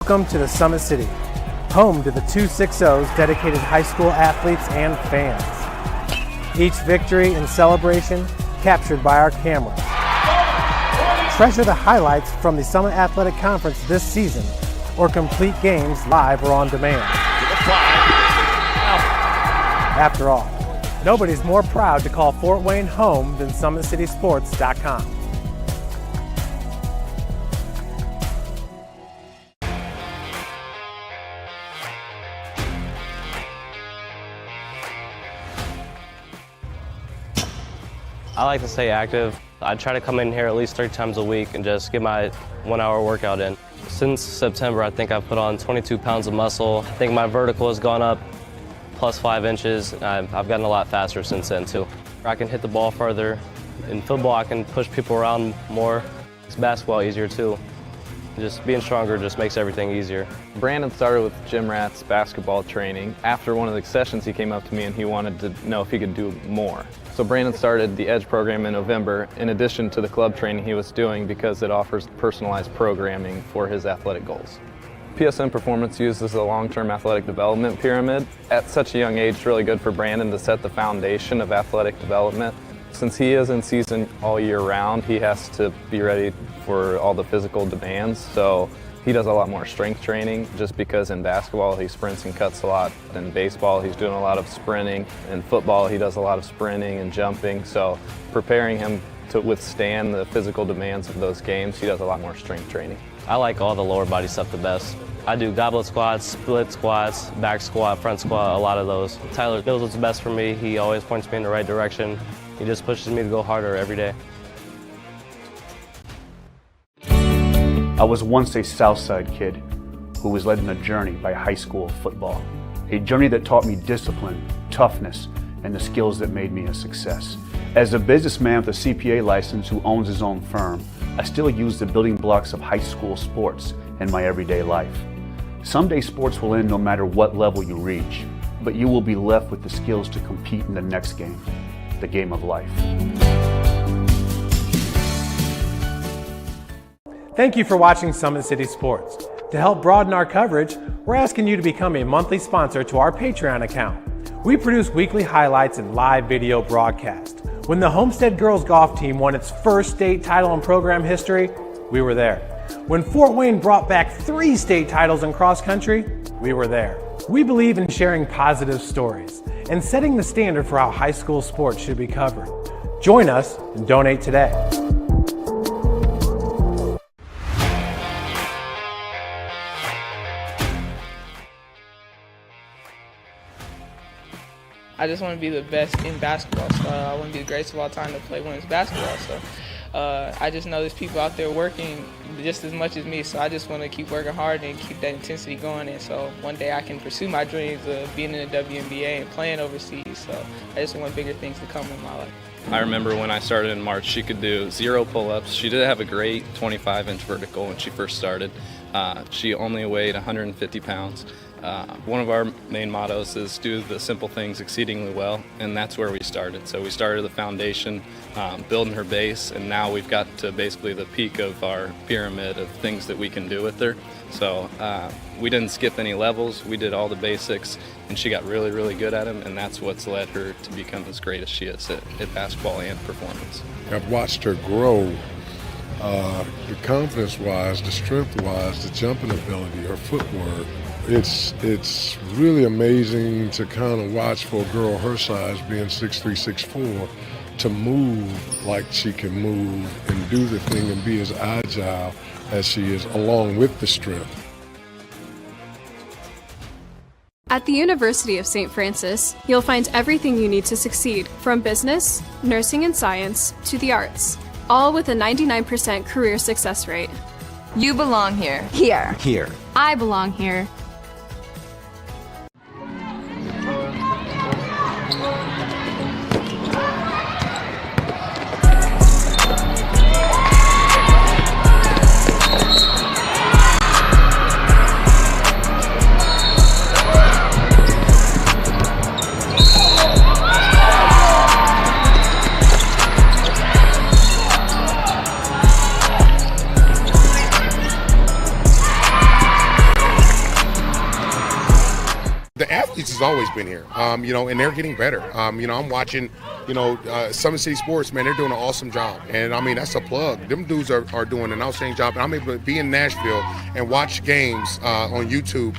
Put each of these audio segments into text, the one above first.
Welcome to the Summit City, home to the 260's dedicated high school athletes and fans. Each victory and celebration captured by our cameras. Treasure the highlights from the Summit Athletic Conference this season, or complete games live or on demand. After all, nobody's more proud to call Fort Wayne home than SummitCitySports.com. I like to stay active. I try to come in here at least 3 times a week and just get my 1-hour workout in. Since September, I think I've put on 22 pounds of muscle. I think my vertical has gone up plus 5 inches. I've gotten a lot faster since then too. I can hit the ball further. In football, I can push people around more. It's basketball easier too. Just being stronger just makes everything easier. Brandon started with gym rats basketball training. After one of the sessions, he came up to me and he wanted to know if he could do more. So Brandon started the EDGE program in November, in addition to the club training he was doing, because it offers personalized programming for his athletic goals. PSN Performance uses a long-term athletic development pyramid. At such a young age, it's really good for Brandon to set the foundation of athletic development. Since he is in season all year round, he has to be ready for all the physical demands. So he does a lot more strength training, just because in basketball he sprints and cuts a lot. In baseball he's doing a lot of sprinting. In football he does a lot of sprinting and jumping. So preparing him to withstand the physical demands of those games, he does a lot more strength training. I like all the lower body stuff the best. I do goblet squats, split squats, back squat, front squat, a lot of those. Tyler knows what's best for me. He always points me in the right direction. He just pushes me to go harder every day. I was once a Southside kid who was led on a journey by high school football. A journey that taught me discipline, toughness, and the skills that made me a success. As a businessman with a CPA license who owns his own firm, I still use the building blocks of high school sports in my everyday life. Someday sports will end no matter what level you reach, but you will be left with the skills to compete in the next game, the game of life. Thank you for watching Summit City Sports. To help broaden our coverage, we're asking you to become a monthly sponsor to our Patreon account. We produce weekly highlights and live video broadcasts. When the Homestead girls golf team won its first state title in program history, we were there. When Fort Wayne brought back 3 state titles in cross country, we were there. We believe in sharing positive stories and setting the standard for how high school sports should be covered. Join us and donate today. I just want to be the best in basketball, so I want to be the greatest of all time to play women's basketball. So I just know there's people out there working just as much as me, so I just want to keep working hard and keep that intensity going. And so one day I can pursue my dreams of being in the WNBA and playing overseas. So I just want bigger things to come in my life. I remember when I started in March, she could do 0 pull-ups. She did have a great 25-inch vertical when she first started. She only weighed 150 pounds. One of our main mottos is do the simple things exceedingly well, and that's where we started. So we started the foundation, building her base, and now we've got to basically the peak of our pyramid of things that we can do with her. So we didn't skip any levels, we did all the basics, and she got really, really good at them, and that's what's led her to become as great as she is at basketball and performance. I've watched her grow, the confidence-wise, the strength-wise, the jumping ability, her footwork. It's really amazing to kind of watch for a girl her size, being 6'3", 6'4", to move like she can move and do the thing and be as agile as she is, along with the strength. At the University of St. Francis, you'll find everything you need to succeed, from business, nursing and science, to the arts, all with a 99% career success rate. You belong here. Here. Here. I belong here. has always been here, and they're getting better. I'm watching, Summit City Sports, man, they're doing an awesome job. And, that's a plug. Them dudes are doing an outstanding job. And I'm able to be in Nashville and watch games on YouTube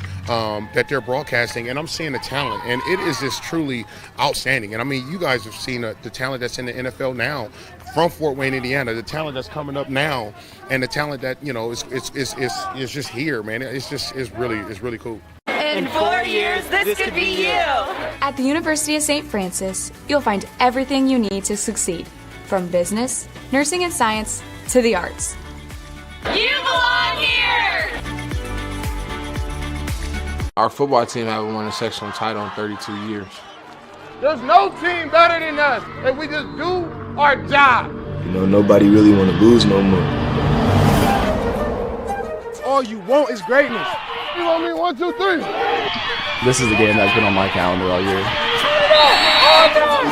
that they're broadcasting, and I'm seeing the talent. And it is just truly outstanding. And, you guys have seen the talent that's in the NFL now from Fort Wayne, Indiana, the talent that's coming up now, and the talent that, is just here, man. It's really cool. In 4 years, this could be you. At the University of St. Francis, you'll find everything you need to succeed, from business, nursing and science, to the arts. You belong here! Our football team haven't won a sectional title in 32 years. There's no team better than us if we just do our job. Nobody really want to lose no more. All you want is greatness. You want me 1, 2, 3? This is the game that's been on my calendar all year.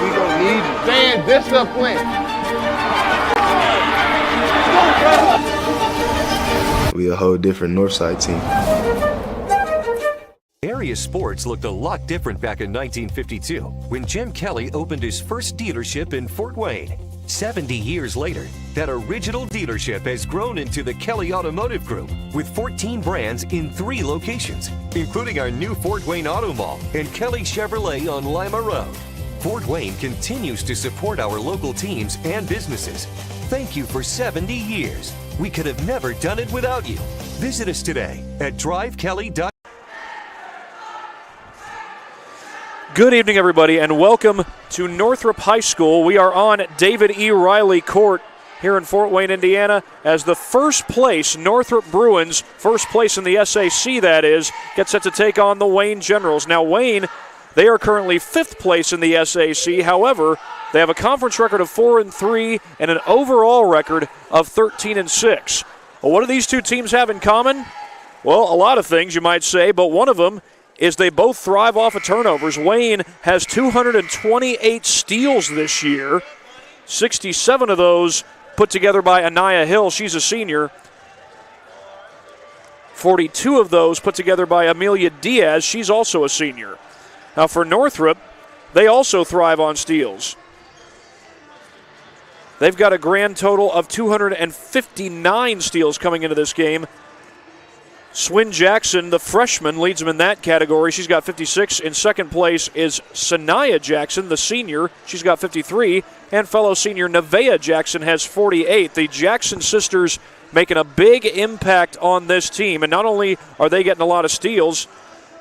We gonna need you. Staying disciplined. We a whole different Northside team. Area sports looked a lot different back in 1952 when Jim Kelly opened his first dealership in Fort Wayne. 70 years later, that original dealership has grown into the Kelly Automotive Group with 14 brands in 3 locations, including our new Fort Wayne Auto Mall and Kelly Chevrolet on Lima Road. Fort Wayne continues to support our local teams and businesses. Thank you for 70 years. We could have never done it without you. Visit us today at drivekelly.com. Good evening, everybody, and welcome to Northrop High School. We are on David E. Riley Court here in Fort Wayne, Indiana, as the first place Northrop Bruins, first place in the SAC, that is, gets set to take on the Wayne Generals. Now, Wayne, they are currently 5th place in the SAC. However, they have a conference record of 4-3 and an overall record of 13-6. Well, what do these two teams have in common? Well, a lot of things, you might say, but one of them is they both thrive off of turnovers. Wayne has 228 steals this year, 67 of those put together by Anaya Hill. She's a senior. 42 of those put together by Amelia Diaz. She's also a senior. Now for Northrop, they also thrive on steals. They've got a grand total of 259 steals coming into this game. Swin Jackson, the freshman, leads them in that category. She's got 56. In second place is Sanaya Jackson, the senior. She's got 53. And fellow senior Nevaeh Jackson has 48. The Jackson sisters making a big impact on this team. And not only are they getting a lot of steals,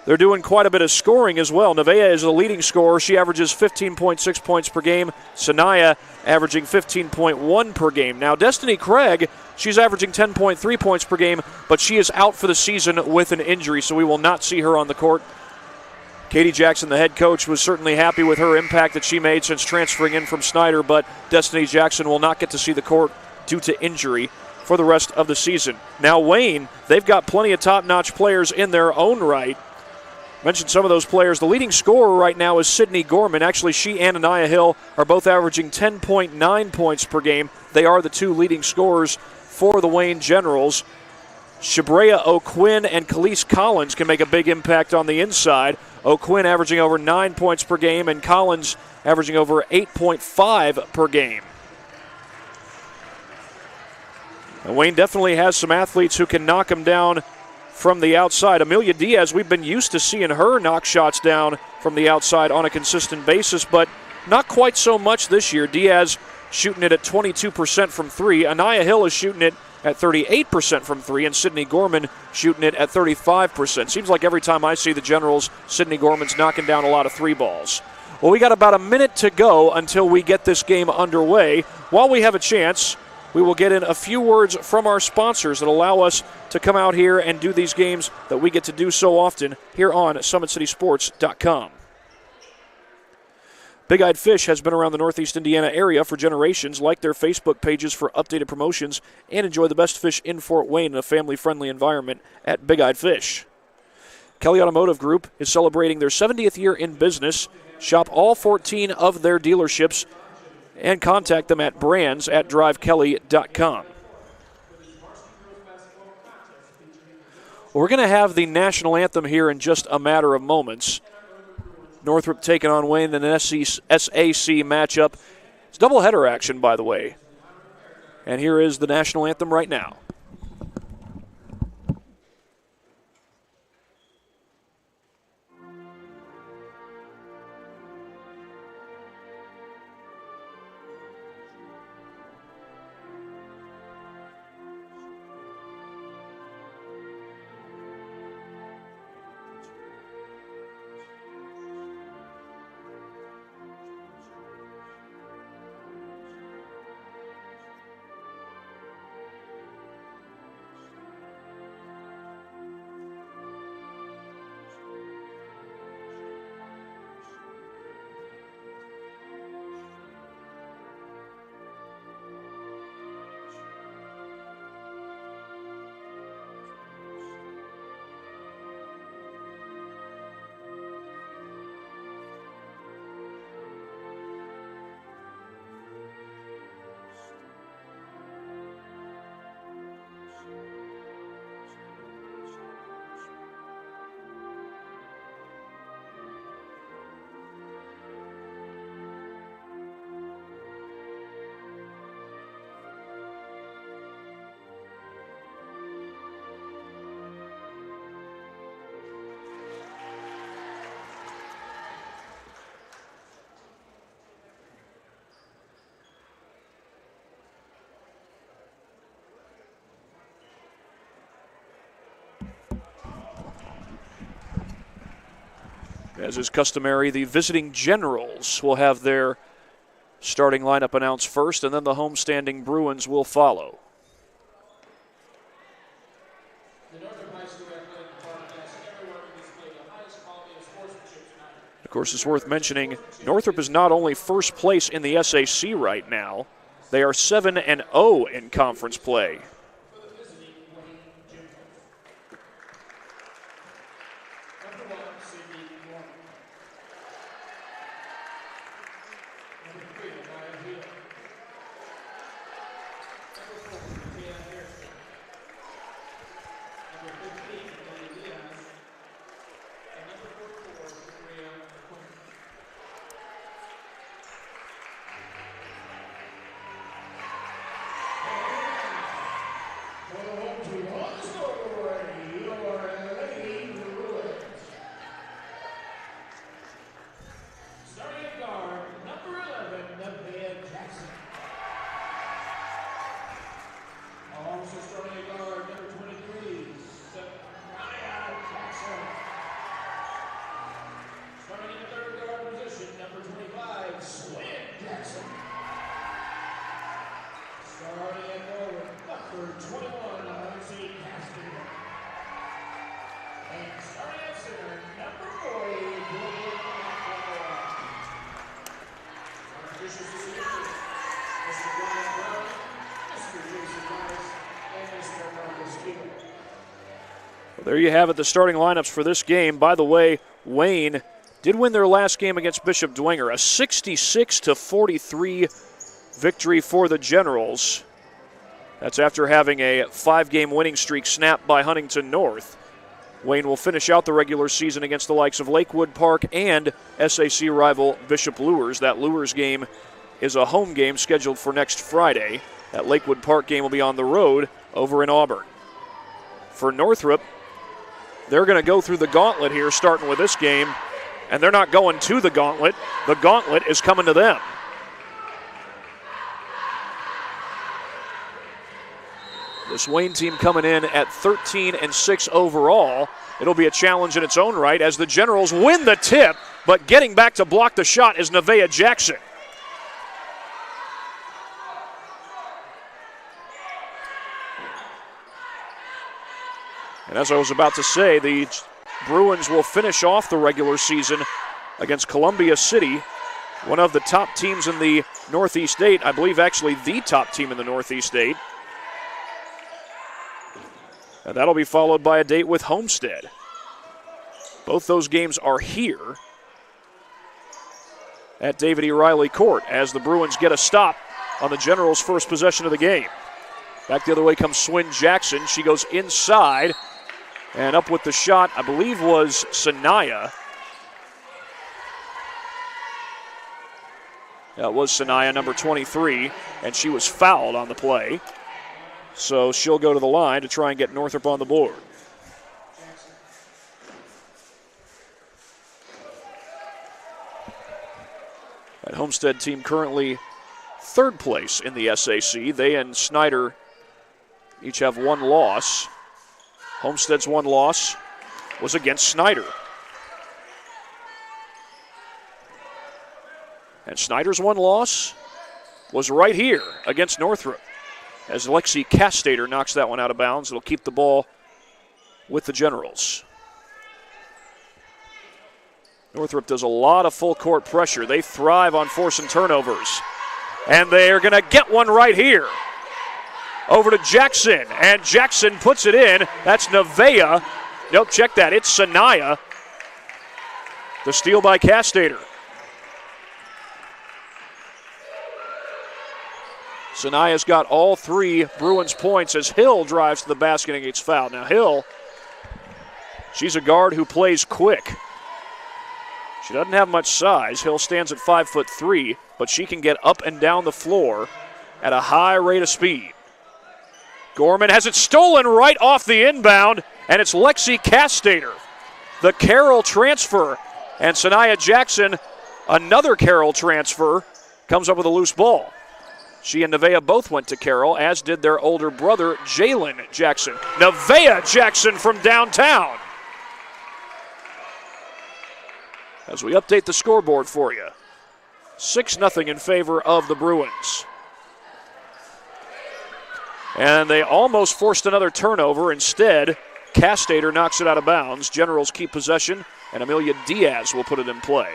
they're doing quite a bit of scoring as well. Nevaeh is the leading scorer. She averages 15.6 points per game. Sanaya averaging 15.1 per game. Now, Destiny Craig, she's averaging 10.3 points per game, but she is out for the season with an injury, so we will not see her on the court. Katie Jackson, the head coach, was certainly happy with her impact that she made since transferring in from Snyder, but Destiny Jackson will not get to see the court due to injury for the rest of the season. Now, Wayne, they've got plenty of top-notch players in their own right. Mentioned some of those players. The leading scorer right now is Sydney Gorman. Actually, she and Anaya Hill are both averaging 10.9 points per game. They are the two leading scorers for the Wayne Generals. Shabrea O'Quinn and Khalees Collins can make a big impact on the inside. O'Quinn averaging over 9 points per game and Collins averaging over 8.5 per game. And Wayne definitely has some athletes who can knock them down from the outside. Amelia Diaz, we've been used to seeing her knock shots down from the outside on a consistent basis, but not quite so much this year. Diaz shooting it at 22% from 3. Anaya Hill is shooting it at 38% from 3, and Sydney Gorman shooting it at 35%. Seems like every time I see the Generals, Sydney Gorman's knocking down a lot of 3 balls. Well, we got about a minute to go until we get this game underway. While we have a chance, we will get in a few words from our sponsors that allow us to come out here and do these games that we get to do so often here on SummitCitySports.com. Big Eyed Fish has been around the Northeast Indiana area for generations. Like their Facebook pages for updated promotions and enjoy the best fish in Fort Wayne in a family-friendly environment at Big Eyed Fish. Kelly Automotive Group is celebrating their 70th year in business. Shop all 14 of their dealerships and contact them at brands@drivekelly.com. We're going to have the national anthem here in just a matter of moments. Northrop taking on Wayne in an SAC matchup. It's doubleheader action, by the way. And here is the national anthem right now. As is customary, the visiting Generals will have their starting lineup announced first, and then the homestanding Bruins will follow. Of course, it's worth mentioning, Northrop is not only first place in the SAC right now, they are 7-0 in conference play. There you have it, the starting lineups for this game. By the way, Wayne did win their last game against Bishop Dwenger, a 66-43 victory for the Generals. That's after having a 5-game winning streak snapped by Huntington North. Wayne will finish out the regular season against the likes of Lakewood Park and SAC rival Bishop Luers. That Luers game is a home game scheduled for next Friday. That Lakewood Park game will be on the road over in Auburn. For Northrop, they're going to go through the gauntlet here, starting with this game, and they're not going to the gauntlet. The gauntlet is coming to them. This Wayne team coming in at 13-6 overall. It'll be a challenge in its own right as the Generals win the tip, but getting back to block the shot is Nevaeh Jackson. And as I was about to say, the Bruins will finish off the regular season against Columbia City, one of the top teams in the Northeast 8. I believe actually the top team in the Northeast 8. And that'll be followed by a date with Homestead. Both those games are here at David E. Riley Court as the Bruins get a stop on the Generals' first possession of the game. Back the other way comes Swin Jackson. She goes inside. And up with the shot, I believe, was Sanaya. That was Sanaya, number 23, and she was fouled on the play. So she'll go to the line to try and get Northrop on the board. That Homestead team currently third place in the SAC. They and Snyder each have one loss. Homestead's one loss was against Snyder. And Snyder's one loss was right here against Northrop, as Lexi Castater knocks that one out of bounds. It'll keep the ball with the Generals. Northrop does a lot of full court pressure. They thrive on forcing turnovers. And they're going to get one right here. Over to Jackson, and Jackson puts it in. That's Nevaeh. Nope, check that. It's Sanaya. The steal by Castater. Sanaya's got all three Bruins points as Hill drives to the basket and gets fouled. Now Hill, she's a guard who plays quick. She doesn't have much size. Hill stands at 5'3", but she can get up and down the floor at a high rate of speed. Gorman has it stolen right off the inbound, and it's Lexi Castater. The Carroll transfer, and Sanaya Jackson, another Carroll transfer, comes up with a loose ball. She and Nevaeh both went to Carroll, as did their older brother, Jalen Jackson. Nevaeh Jackson from downtown. As we update the scoreboard for you, 6-0 in favor of the Bruins. And they almost forced another turnover. Instead, Castater knocks it out of bounds. Generals keep possession, and Amelia Diaz will put it in play.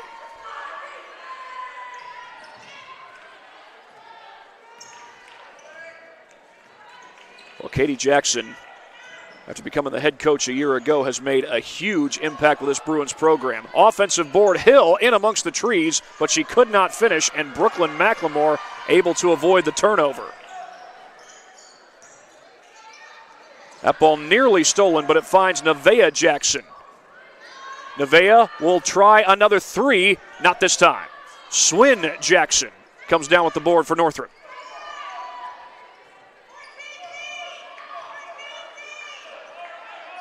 Well, Katie Jackson, after becoming the head coach a year ago, has made a huge impact with this Bruins program. Offensive board, Hill in amongst the trees, but she could not finish, and Brooklyn McLemore able to avoid the turnover. That ball nearly stolen, but it finds Nevaeh Jackson. Nevaeh will try another three, not this time. Swin Jackson comes down with the board for Northrop.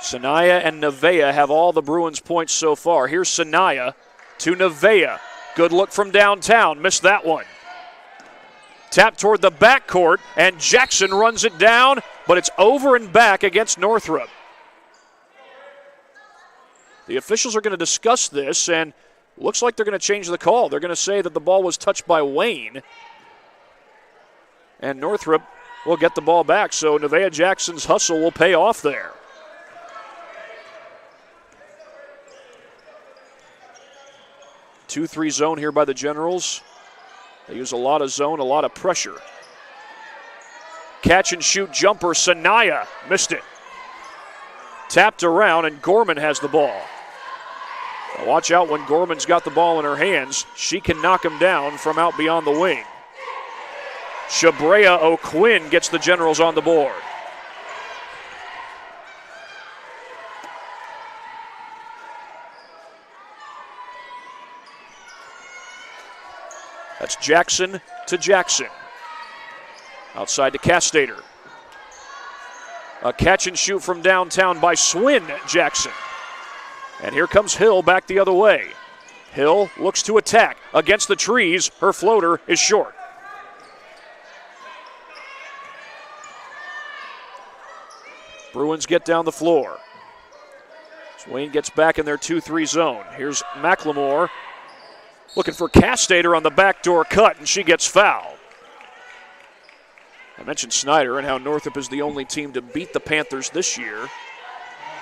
Sanaya and Nevaeh have all the Bruins points so far. Here's Sanaya to Nevaeh. Good look from downtown. Missed that one. Tap toward the backcourt, and Jackson runs it down, but it's over and back against Northrop. The officials are going to discuss this, and looks like they're going to change the call. They're going to say that the ball was touched by Wayne, and Northrop will get the ball back. So Nevaeh Jackson's hustle will pay off there. 2-3 zone here by the Generals. They use a lot of zone, a lot of pressure. Catch and shoot jumper, Sanaya missed it. Tapped around, and Gorman has the ball. Now watch out when Gorman's got the ball in her hands. She can knock him down from out beyond the wing. Shabrea O'Quinn gets the Generals on the board. That's Jackson to Jackson. Outside to Castater. A catch and shoot from downtown by Swin Jackson. And here comes Hill back the other way. Hill looks to attack. Against the trees, her floater is short. Bruins get down the floor. Swain gets back in their 2-3 zone. Here's McLemore. Looking for Castater on the backdoor cut, and she gets fouled. I mentioned Snyder and how Northrop is the only team to beat the Panthers this year,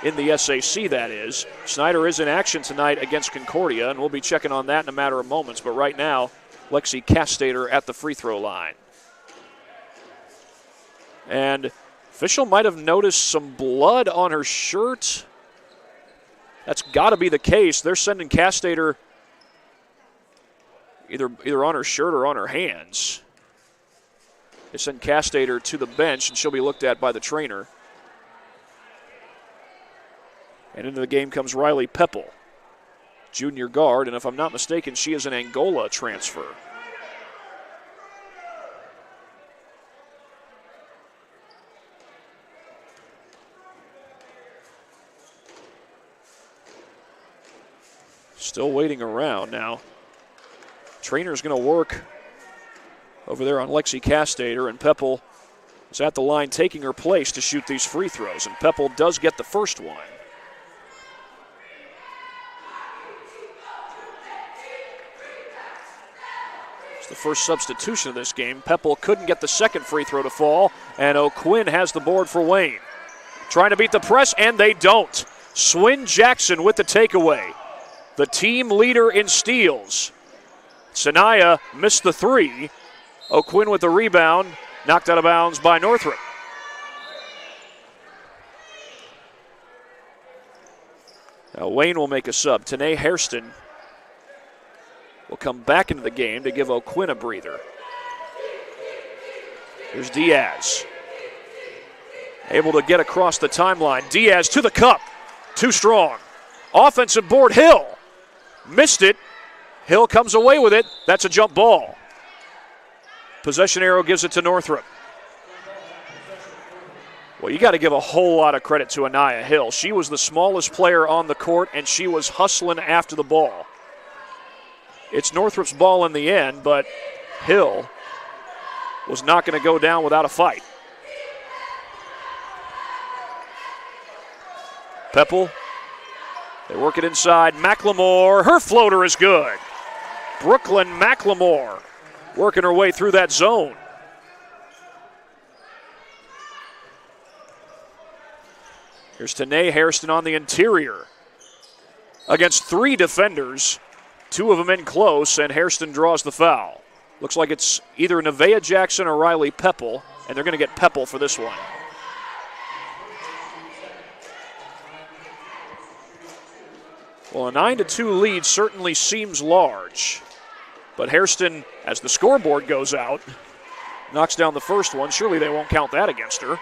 in the SAC that is. Snyder is in action tonight against Concordia, and we'll be checking on that in a matter of moments. But right now, Lexi Castater at the free throw line. And official might have noticed some blood on her shirt. That's got to be the case. They're sending Castater either on her shirt or on her hands. They send Castater to the bench, and she'll be looked at by the trainer. And into the game comes Riley Peppel, junior guard, and if I'm not mistaken, she is an Angola transfer. Still waiting around now. Trainer's going to work over there on Lexi Castater, and Peppel is at the line taking her place to shoot these free throws, and Peppel does get the first one. It's the first substitution of this game. Peppel couldn't get the second free throw to fall, and O'Quinn has the board for Wayne. Trying to beat the press, and they don't. Swin Jackson with the takeaway. The team leader in steals. Sanaya missed the three. O'Quinn with the rebound, knocked out of bounds by Northrop. Now Wayne will make a sub. Tanae Hairston will come back into the game to give O'Quinn a breather. Here's Diaz. Able to get across the timeline. Diaz to the cup. Too strong. Offensive board, Hill. Missed it. Hill comes away with it. That's a jump ball. Possession arrow gives it to Northrop. Well, you got to give a whole lot of credit to Anaya Hill. She was the smallest player on the court, and she was hustling after the ball. It's Northrop's ball in the end, but Hill was not going to go down without a fight. Peppel, they work it inside. McLemore, her floater is good. Brooklyn McLemore working her way through that zone. Here's Tanae Hairston on the interior against three defenders, two of them in close, and Hairston draws the foul. Looks like it's either Nevaeh Jackson or Riley Peppel, and they're going to get Peppel for this one. Well, a 9-2 lead certainly seems large, but Hairston, as the scoreboard goes out, knocks down the first one. Surely they won't count that against her.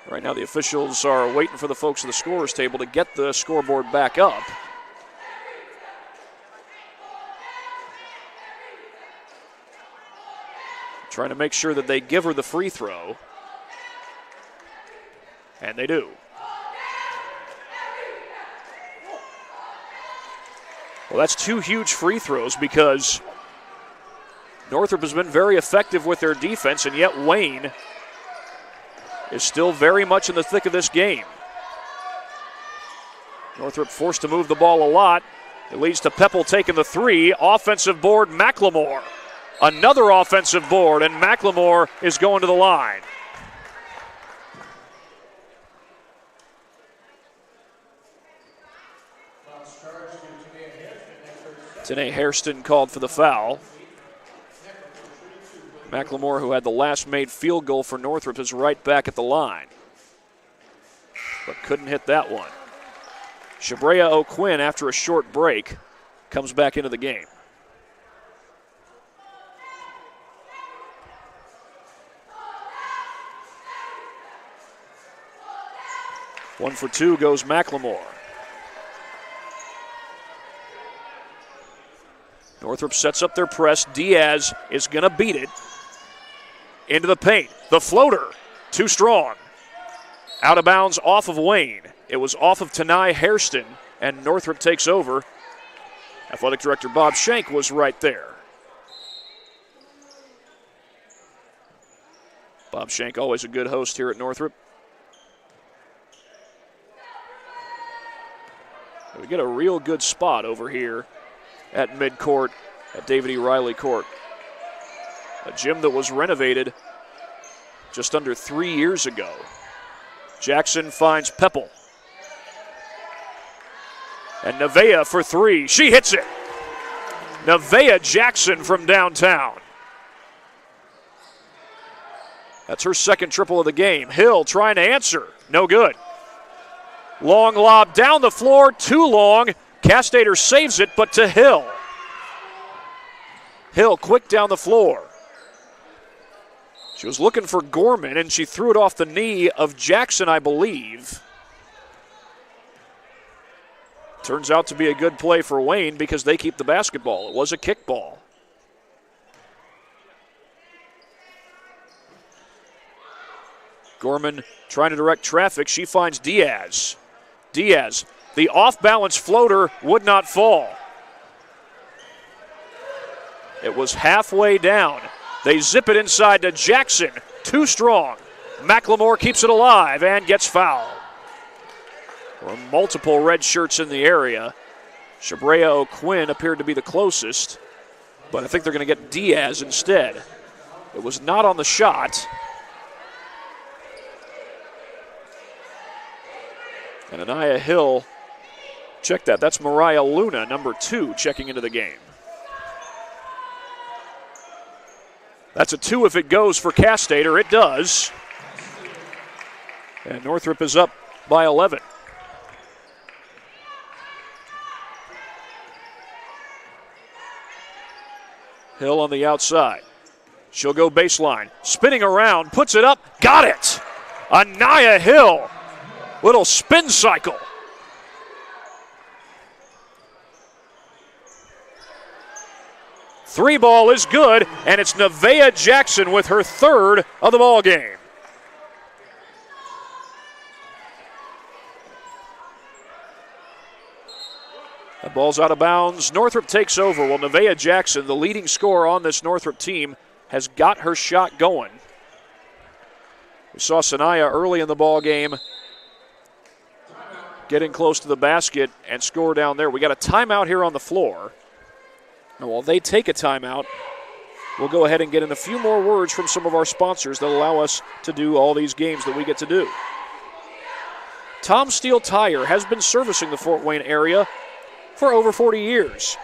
Right now the officials are waiting for the folks at the scorer's table to get the scoreboard back up. Trying to make sure that they give her the free throw. And they do. Well, that's two huge free throws because Northrop has been very effective with their defense, and yet Wayne is still very much in the thick of this game. Northrop forced to move the ball a lot. It leads to Peppel taking the three. Offensive board, McLemore. Another offensive board, and McLemore is going to the line. Tanae Hairston called for the foul. McLemore, who had the last made field goal for Northrop, is right back at the line, but couldn't hit that one. Shabrea O'Quinn, after a short break, comes back into the game. One for two goes McLemore. Northrop sets up their press. Diaz is going to beat it into the paint. The floater, too strong. Out of bounds off of Wayne. It was off of Tanae Hairston, and Northrop takes over. Athletic Director Bob Shank was right there. Bob Shank, always a good host here at Northrop. We get a real good spot over here at midcourt at David E. Riley Court. A gym that was renovated just under 3 years ago. Jackson finds Peppel. And Nevaeh for three. She hits it. Nevaeh Jackson from downtown. That's her second triple of the game. Hill trying to answer. No good. Long lob down the floor. Too long. Castater saves it, but to Hill. Hill quick down the floor. She was looking for Gorman, and she threw it off the knee of Jackson, I believe. Turns out to be a good play for Wayne because they keep the basketball. It was a kickball. Gorman trying to direct traffic. She finds Diaz. Diaz, the off-balance floater would not fall. It was halfway down. They zip it inside to Jackson. Too strong. McLemore keeps it alive and gets fouled. There were multiple red shirts in the area. Shabrea O'Quinn appeared to be the closest, but I think they're going to get Diaz instead. It was not on the shot. And Anaya Hill, check that. That's Mariah Luna, number 2, checking into the game. That's a 2 if it goes for Castater. It does. And Northrop is up by 11. Hill on the outside. She'll go baseline. Spinning around, puts it up, got it! Anaya Hill. Little spin cycle. Three ball is good, and it's Nevaeh Jackson with her 3rd of the ball game. The ball's out of bounds. Northrop takes over. Well, Nevaeh Jackson, the leading scorer on this Northrop team, has got her shot going. We saw Sanaya early in the ball game getting close to the basket and score down there. We got a timeout here on the floor. And while they take a timeout, we'll go ahead and get in a few more words from some of our sponsors that allow us to do all these games that we get to do. Tom Steele Tire has been servicing the Fort Wayne area for over 40 years.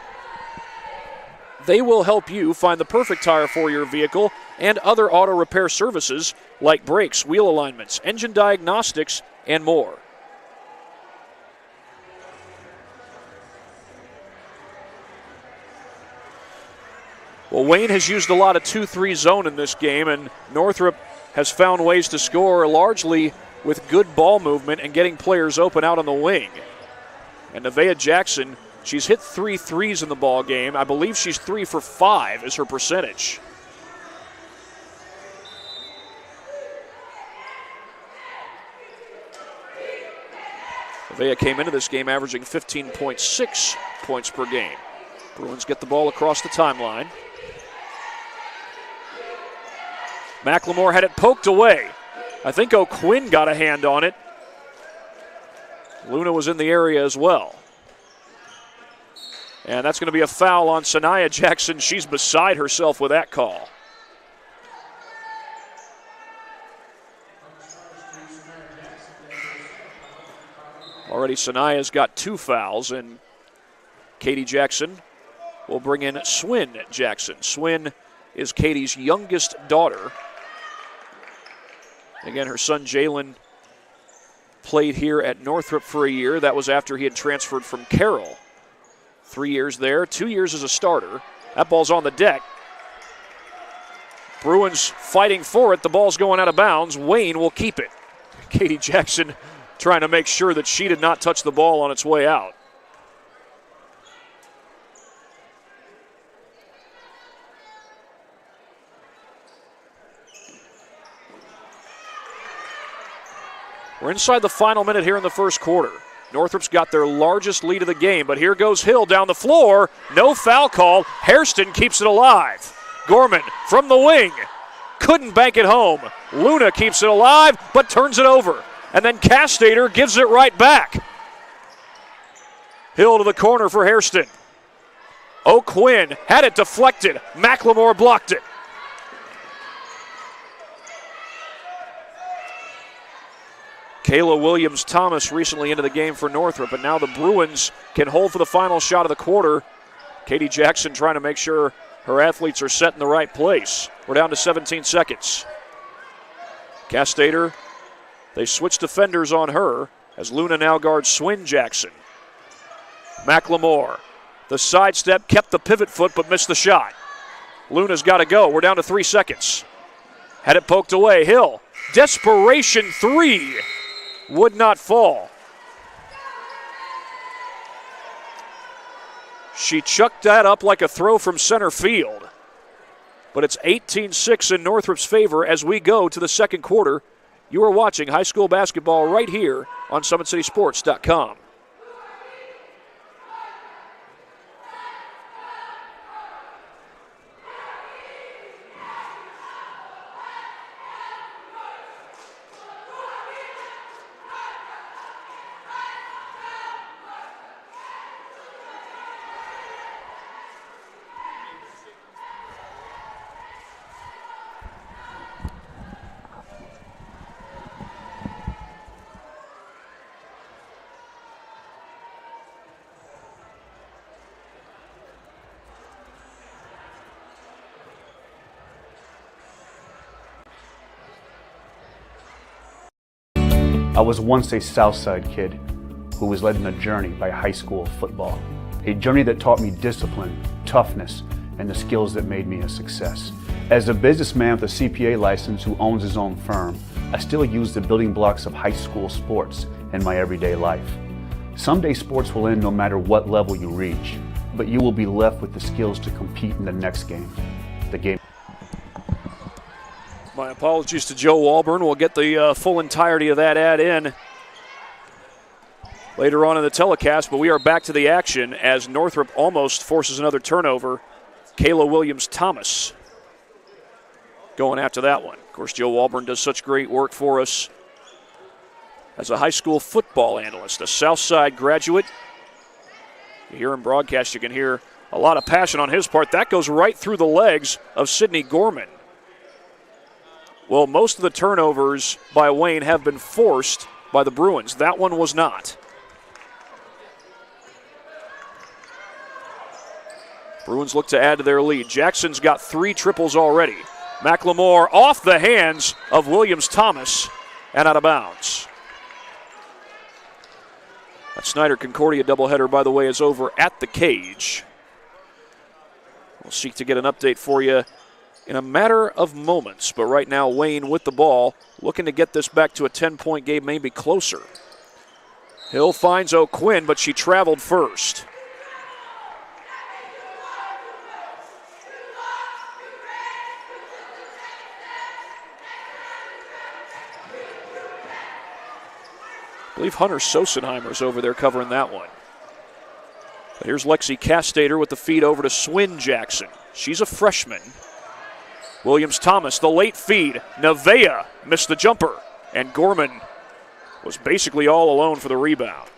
They will help you find the perfect tire for your vehicle and other auto repair services like brakes, wheel alignments, engine diagnostics, and more. Well, Wayne has used a lot of 2-3 zone in this game, and Northrop has found ways to score largely with good ball movement and getting players open out on the wing. And Nevaeh Jackson, she's hit 3 threes in the ball game. I believe she's 3 for 5 is her percentage. Nevaeh came into this game averaging 15.6 points per game. Bruins get the ball across the timeline. McLemore had it poked away. I think O'Quinn got a hand on it. Luna was in the area as well. And that's going to be a foul on Sanaya Jackson. She's beside herself with that call. Already Sanaya's got 2 fouls, and Katie Jackson will bring in Swin Jackson. Swin is Katie's youngest daughter. Again, her son Jalen played here at Northrop for a year. That was after he had transferred from Carroll. 3 years there, 2 years as a starter. That ball's on the deck. Bruins fighting for it. The ball's going out of bounds. Wayne will keep it. Katie Jackson trying to make sure that she did not touch the ball on its way out. We're inside the final minute here in the first quarter. Northrop's got their largest lead of the game, but here goes Hill down the floor. No foul call. Hairston keeps it alive. Gorman from the wing. Couldn't bank it home. Luna keeps it alive, but turns it over. And then Castater gives it right back. Hill to the corner for Hairston. O'Quinn had it deflected. McLemore blocked it. Kayla Williams-Thomas recently into the game for Northrop, and now the Bruins can hold for the final shot of the quarter. Katie Jackson trying to make sure her athletes are set in the right place. We're down to 17 seconds. Castater, they switch defenders on her as Luna now guards Swin Jackson. McLemore, the sidestep, kept the pivot foot but missed the shot. Luna's got to go. We're down to 3 seconds. Had it poked away. Hill, desperation 3. Would not fall. She chucked that up like a throw from center field. But it's 18-6 in Northrop's favor as we go to the second quarter. You are watching high school basketball right here on SummitCitySports.com. I was once a Southside kid who was led on a journey by high school football. A journey that taught me discipline, toughness, and the skills that made me a success. As a businessman with a CPA license who owns his own firm, I still use the building blocks of high school sports in my everyday life. Someday sports will end no matter what level you reach, but you will be left with the skills to compete in the next game, the game. My apologies to Joe Walburn. We'll get the full entirety of that ad in later on in the telecast, but we are back to the action as Northrop almost forces another turnover. Kayla Williams-Thomas going after that one. Of course, Joe Walburn does such great work for us as a high school football analyst, a Southside graduate. You hear him broadcast, you can hear a lot of passion on his part. That goes right through the legs of Sydney Gorman. Well, most of the turnovers by Wayne have been forced by the Bruins. That one was not. Bruins look to add to their lead. Jackson's got 3 triples already. McLemore off the hands of Williams-Thomas and out of bounds. That Snyder-Concordia doubleheader, by the way, is over at the cage. We'll seek to get an update for you in a matter of moments, but right now Wayne with the ball, looking to get this back to a 10-point game, maybe closer. Hill finds O'Quinn, but she traveled first. I believe Hunter Sosenheimer's over there covering that one. But here's Lexi Castater with the feed over to Swin Jackson. She's a freshman. Williams-Thomas, the late feed. Nevaeh missed the jumper, and Gorman was basically all alone for the rebound.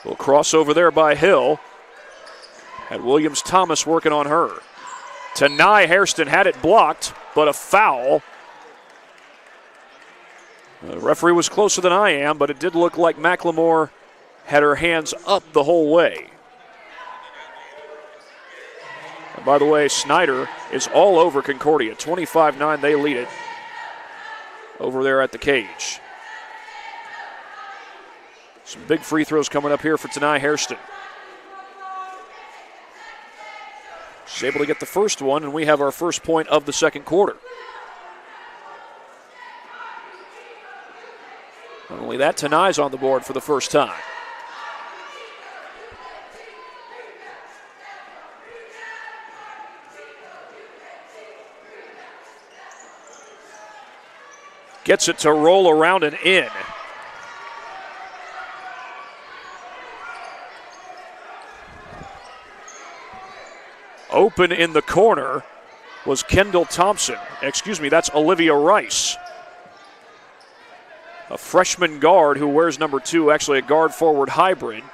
Little crossover there by Hill. Had Williams-Thomas working on her. Tanai Hairston had it blocked, but a foul. The referee was closer than I am, but it did look like McLemore had her hands up the whole way. And by the way, Snyder is all over Concordia. 25-9, they lead it over there at the cage. Some big free throws coming up here for Tanai Hairston. She's able to get the first one, and we have our first point of the second quarter. Not only that, Tanai's on the board for the first time. Gets it to roll around and in. Open in the corner was Kendall Thompson. Excuse me, that's Olivia Rice. A freshman guard who wears number 2, actually a guard-forward hybrid.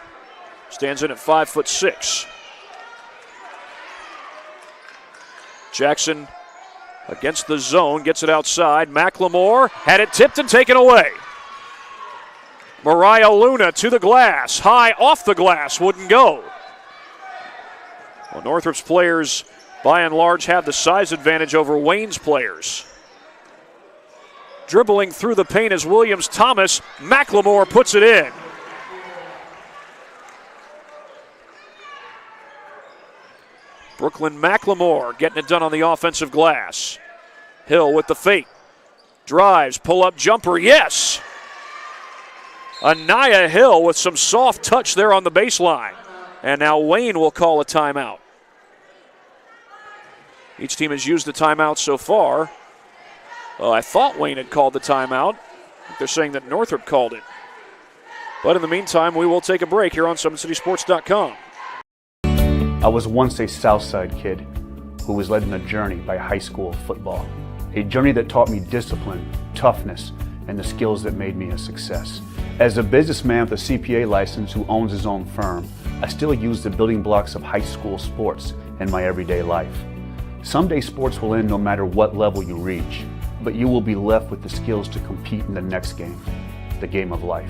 Stands in at 5'6". Jackson against the zone, gets it outside. McLemore had it tipped and taken away. Mariah Luna to the glass. High off the glass, wouldn't go. Well, Northrop's players, by and large, have the size advantage over Wayne's players. Dribbling through the paint is Williams-Thomas. McLemore puts it in. Brooklyn McLemore getting it done on the offensive glass. Hill with the fake. Drives, pull-up jumper, yes! Anaya Hill with some soft touch there on the baseline. And now Wayne will call a timeout. Each team has used the timeout so far. I thought Wayne had called the timeout. They're saying that Northrop called it. But in the meantime, we will take a break here on SummitCitySports.com. I was once a Southside kid who was led on a journey by high school football. A journey that taught me discipline, toughness, and the skills that made me a success. As a businessman with a CPA license who owns his own firm, I still use the building blocks of high school sports in my everyday life. Someday sports will end no matter what level you reach, but you will be left with the skills to compete in the next game, the game of life.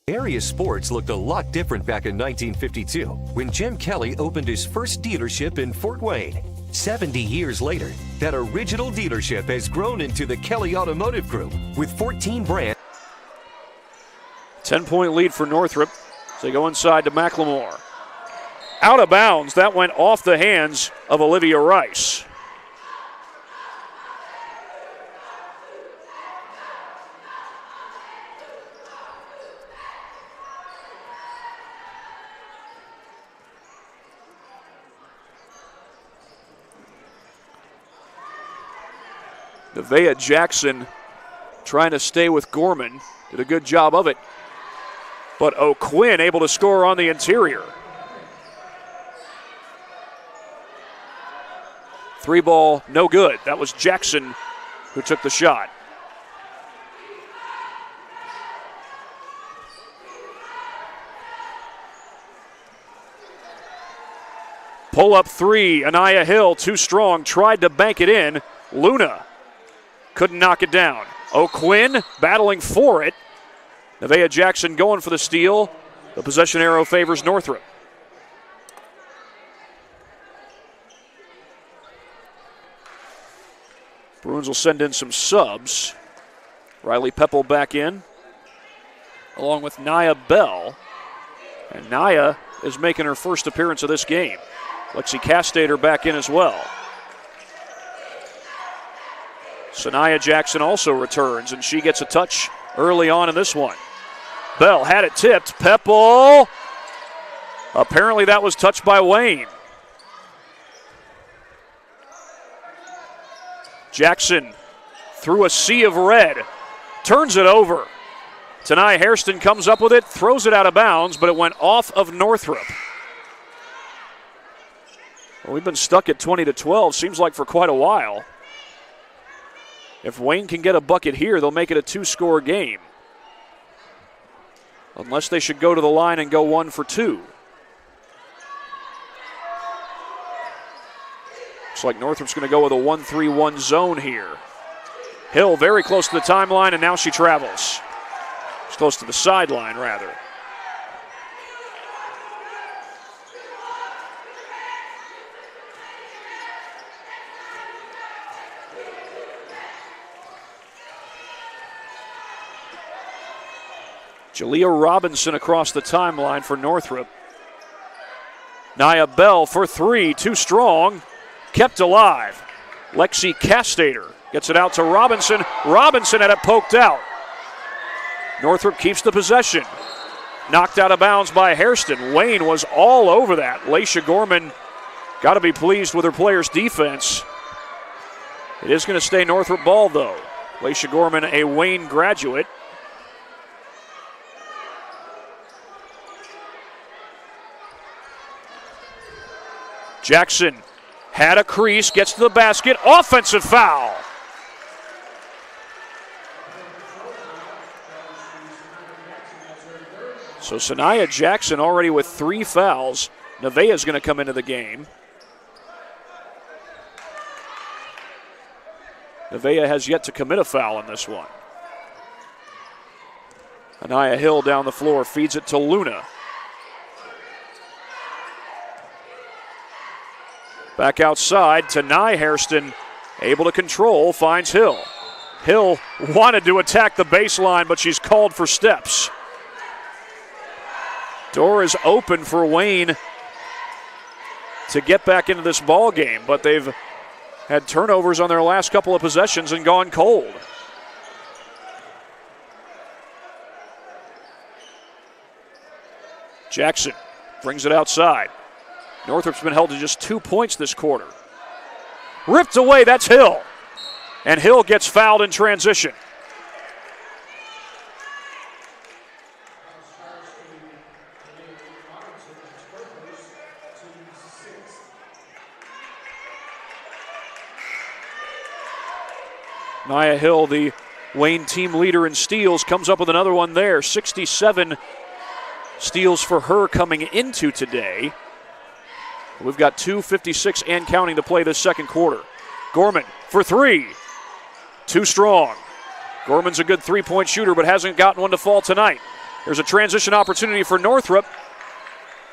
Area sports looked a lot different back in 1952 when Jim Kelly opened his first dealership in Fort Wayne. 70 years later, that original dealership has grown into the Kelly Automotive Group with 14 brands. 10-point lead for Northrop as they go inside to McLemore. Out of bounds, that went off the hands of Olivia Rice. Nevaeh Jackson trying to stay with Gorman. Did a good job of it. But O'Quinn able to score on the interior. 3 ball, no good. That was Jackson who took the shot. Pull up 3, Anaya Hill, too strong, tried to bank it in. Luna couldn't knock it down. O'Quinn battling for it. Nevaeh Jackson going for the steal. The possession arrow favors Northrop. Bruins will send in some subs. Riley Peppel back in, along with Nia Bell. And Nia is making her first appearance of this game. Lexi Castater back in as well. Sanaya Jackson also returns, and she gets a touch early on in this one. Bell had it tipped. Peppel. Apparently that was touched by Wayne. Jackson through a sea of red. Turns it over. Tanai Hairston comes up with it, throws it out of bounds, but it went off of Northrop. Well, we've been stuck at 20-12, seems like for quite a while. If Wayne can get a bucket here, they'll make it a 2-score game. Unless they should go to the line and go 1 for 2. Looks like Northrop's going to go with a 1-3-1 zone here. Hill very close to the timeline, and now she travels. She's close to the sideline, rather. Jalea Robinson across the timeline for Northrop. Nia Bell for 3, too strong. Kept alive. Lexi Castater gets it out to Robinson. Robinson had it poked out. Northrop keeps the possession. Knocked out of bounds by Hairston. Wayne was all over that. Laisha Gorman got to be pleased with her players' defense. It is going to stay Northrop ball, though. Laisha Gorman, a Wayne graduate. Jackson had a crease, gets to the basket, offensive foul. So Sanaya Jackson already with 3 fouls. Nevaeh is going to come into the game. Nevaeh has yet to commit a foul in this one. Anaya Hill down the floor, feeds it to Luna. Back outside, Tanai Hairston able to control, finds Hill. Hill wanted to attack the baseline, but she's called for steps. Door is open for Wayne to get back into this ball game, but they've had turnovers on their last couple of possessions and gone cold. Jackson brings it outside. Northrop's been held to just 2 points this quarter. Ripped away, that's Hill. And Hill gets fouled in transition. Nia Hill, the Wayne team leader in steals, comes up with another one there. 67 steals for her coming into today. We've got 2:56 and counting to play this second quarter. Gorman for three. Too strong. Gorman's a good three-point shooter, but hasn't gotten one to fall tonight. There's a transition opportunity for Northrop.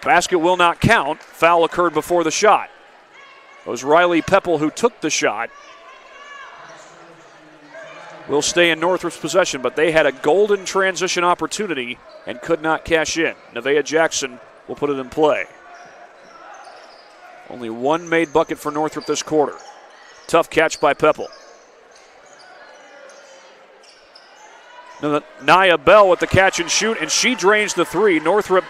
Basket will not count. Foul occurred before the shot. It was Riley Pepple who took the shot. Will stay in Northrop's possession, but they had a golden transition opportunity and could not cash in. Nevaeh Jackson will put it in play. Only one made bucket for Northrop this quarter. Tough catch by Pepple. Nia Bell with the catch and shoot, and she drains the three. Northrop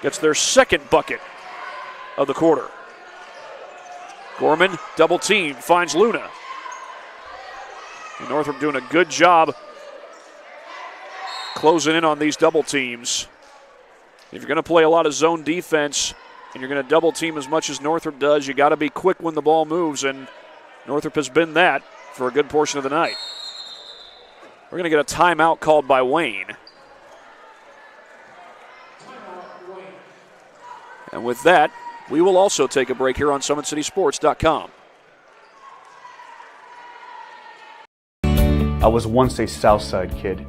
gets their second bucket of the quarter. Gorman, double team, finds Luna. And Northrop doing a good job closing in on these double teams. If you're going to play a lot of zone defense and you're going to double team as much as Northrop does, you got to be quick when the ball moves, and Northrop has been that for a good portion of the night. We're going to get a timeout called by Wayne. And with that, we will also take a break here on SummitCitySports.com. I was once a Southside kid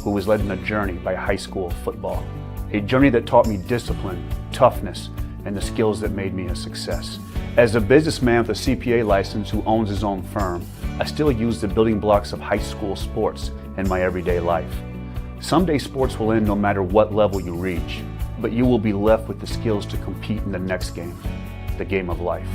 who was led on a journey by high school football. A journey that taught me discipline, toughness, and the skills that made me a success. As a businessman with a CPA license who owns his own firm, I still use the building blocks of high school sports in my everyday life. Someday sports will end no matter what level you reach, but you will be left with the skills to compete in the next game, the game of life.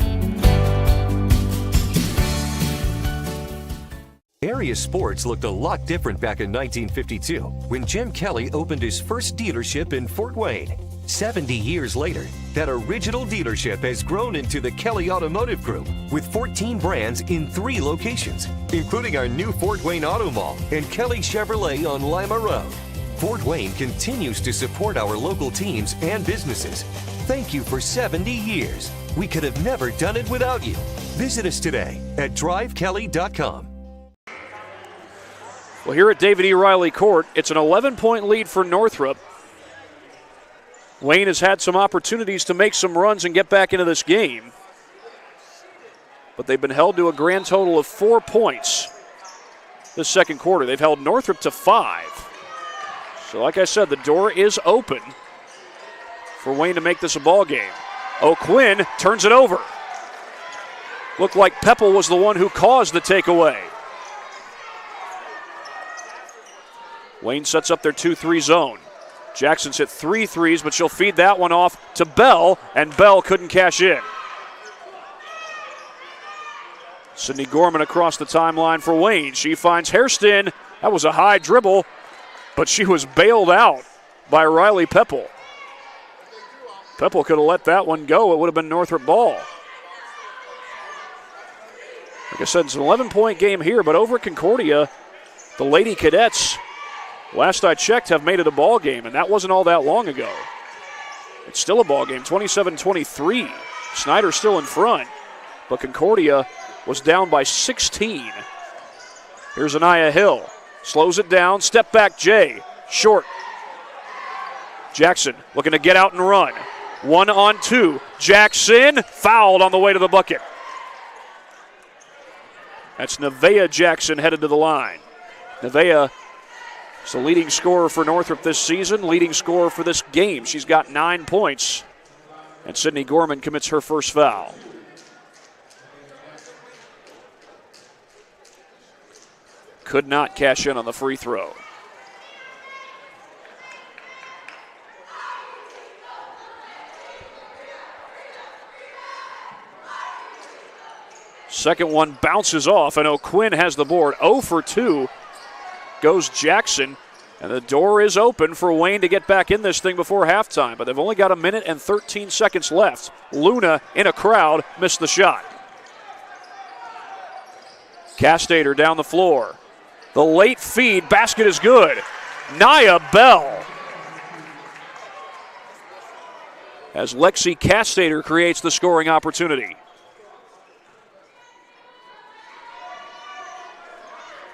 Area sports looked a lot different back in 1952 when Jim Kelly opened his first dealership in Fort Wayne. 70 years later, that original dealership has grown into the Kelly Automotive Group with 14 brands in 3 locations, including our new Fort Wayne Auto Mall and Kelly Chevrolet on Lima Road. Fort Wayne continues to support our local teams and businesses. Thank you for 70 years. We could have never done it without you. Visit us today at drivekelly.com. Well, here at David E. Riley Court, it's an 11-point lead for Northrop. Wayne has had some opportunities to make some runs and get back into this game, but they've been held to a grand total of 4 points this second quarter. They've held Northrop to 5. So like I said, the door is open for Wayne to make this a ball game. O'Quinn turns it over. Looked like Pepple was the one who caused the takeaway. Wayne sets up their 2-3 zone. Jackson's hit 3 threes, but she'll feed that one off to Bell, and Bell couldn't cash in. Sydney Gorman across the timeline for Wayne. She finds Hairston. That was a high dribble, but she was bailed out by Riley Pepple. Pepple could have let that one go. It would have been Northrop ball. Like I said, it's an 11-point game here, but over at Concordia, the Lady Cadets, last I checked, have made it a ball game, and that wasn't all that long ago. It's still a ball game, 27-23. Snyder's still in front, but Concordia was down by 16. Here's Anaya Hill. Slows it down, step back Jay. Short. Jackson looking to get out and run. 1-on-2. Jackson fouled on the way to the bucket. That's Nevaeh Jackson headed to the line. Nevaeh is the leading scorer for Northrop this season, leading scorer for this game. She's got 9 points. And Sydney Gorman commits her first foul. Could not cash in on the free throw. Second one bounces off, and O'Quinn has the board. 0 for 2 goes Jackson. And the door is open for Wayne to get back in this thing before halftime, but they've only got 1 minute and 13 seconds left. Luna, in a crowd, missed the shot. Castater down the floor. The late feed, basket is good. Nia Bell. As Lexi Castater creates the scoring opportunity.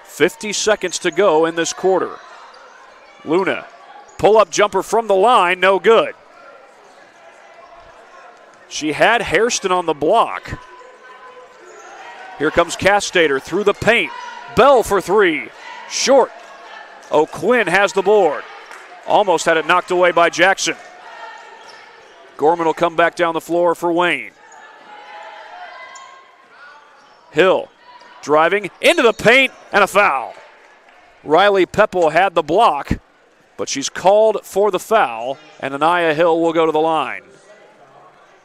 50 seconds to go in this quarter. Luna, pull-up jumper from the line, no good. She had Hairston on the block. Here comes Castater through the paint. Bell for three. Short. O'Quinn has the board. Almost had it knocked away by Jackson. Gorman will come back down the floor for Wayne. Hill driving into the paint and a foul. Riley Pepple had the block, but she's called for the foul, and Anaya Hill will go to the line.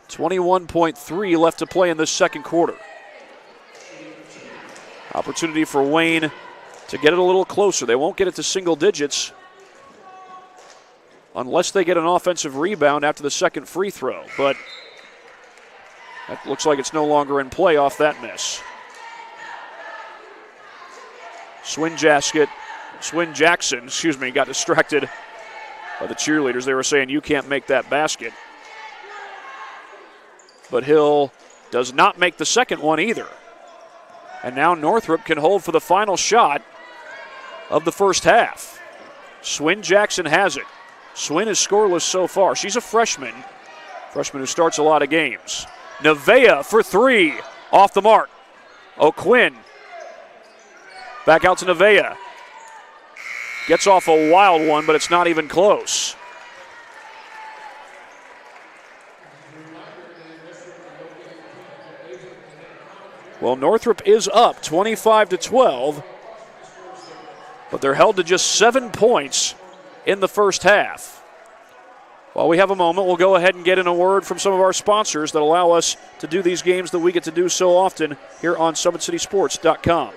21.3 left to play in this second quarter. Opportunity for Wayne to get it a little closer. They won't get it to single digits unless they get an offensive rebound after the second free throw, but that looks like it's no longer in play off that miss. Swin Jackson, got distracted by the cheerleaders. They were saying, you can't make that basket. But Hill does not make the second one either. And now Northrop can hold for the final shot of the first half. Swin Jackson has it. Swin is scoreless so far. She's a freshman who starts a lot of games. Nevaeh for three, off the mark. O'Quinn back out to Nevaeh. Gets off a wild one, but it's not even close. Well, Northrop is up 25-12, but they're held to just 7 points in the first half. While we have a moment, we'll go ahead and get in a word from some of our sponsors that allow us to do these games that we get to do so often here on SummitCitySports.com.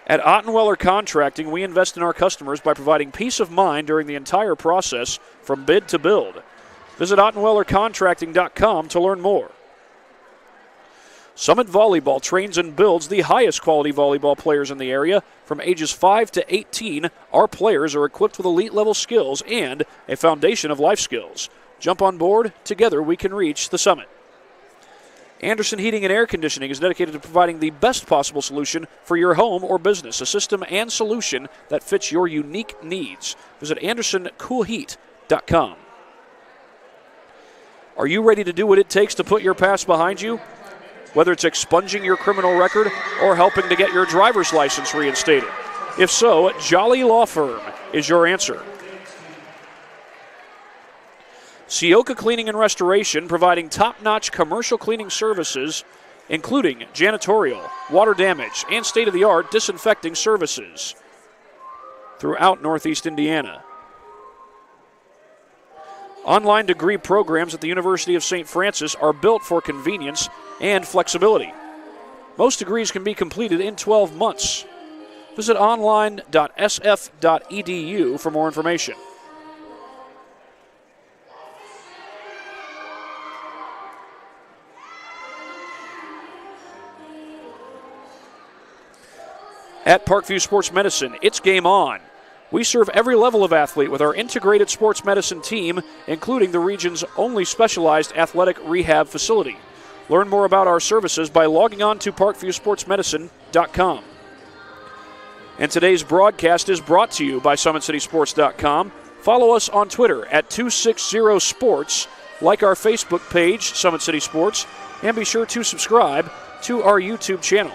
At Ottenweller Contracting, we invest in our customers by providing peace of mind during the entire process from bid to build. Visit OttenwellerContracting.com to learn more. Summit Volleyball trains and builds the highest quality volleyball players in the area. From ages 5 to 18, our players are equipped with elite level skills and a foundation of life skills. Jump on board. Together we can reach the summit. Anderson Heating and Air Conditioning is dedicated to providing the best possible solution for your home or business, a system and solution that fits your unique needs. Visit AndersonCoolHeat.com. Are you ready to do what it takes to put your past behind you? Whether it's expunging your criminal record or helping to get your driver's license reinstated. If so, Jolly Law Firm is your answer. Sioka Cleaning and Restoration, providing top-notch commercial cleaning services, including janitorial, water damage, and state-of-the-art disinfecting services throughout Northeast Indiana. Online degree programs at the University of St. Francis are built for convenience and flexibility. Most degrees can be completed in 12 months. Visit online.sf.edu for more information. At Parkview Sports Medicine, it's game on. We serve every level of athlete with our integrated sports medicine team, including the region's only specialized athletic rehab facility. Learn more about our services by logging on to parkviewsportsmedicine.com. And today's broadcast is brought to you by SummitCitySports.com. Follow us on Twitter at 260sports, like our Facebook page, Summit City Sports, and be sure to subscribe to our YouTube channel.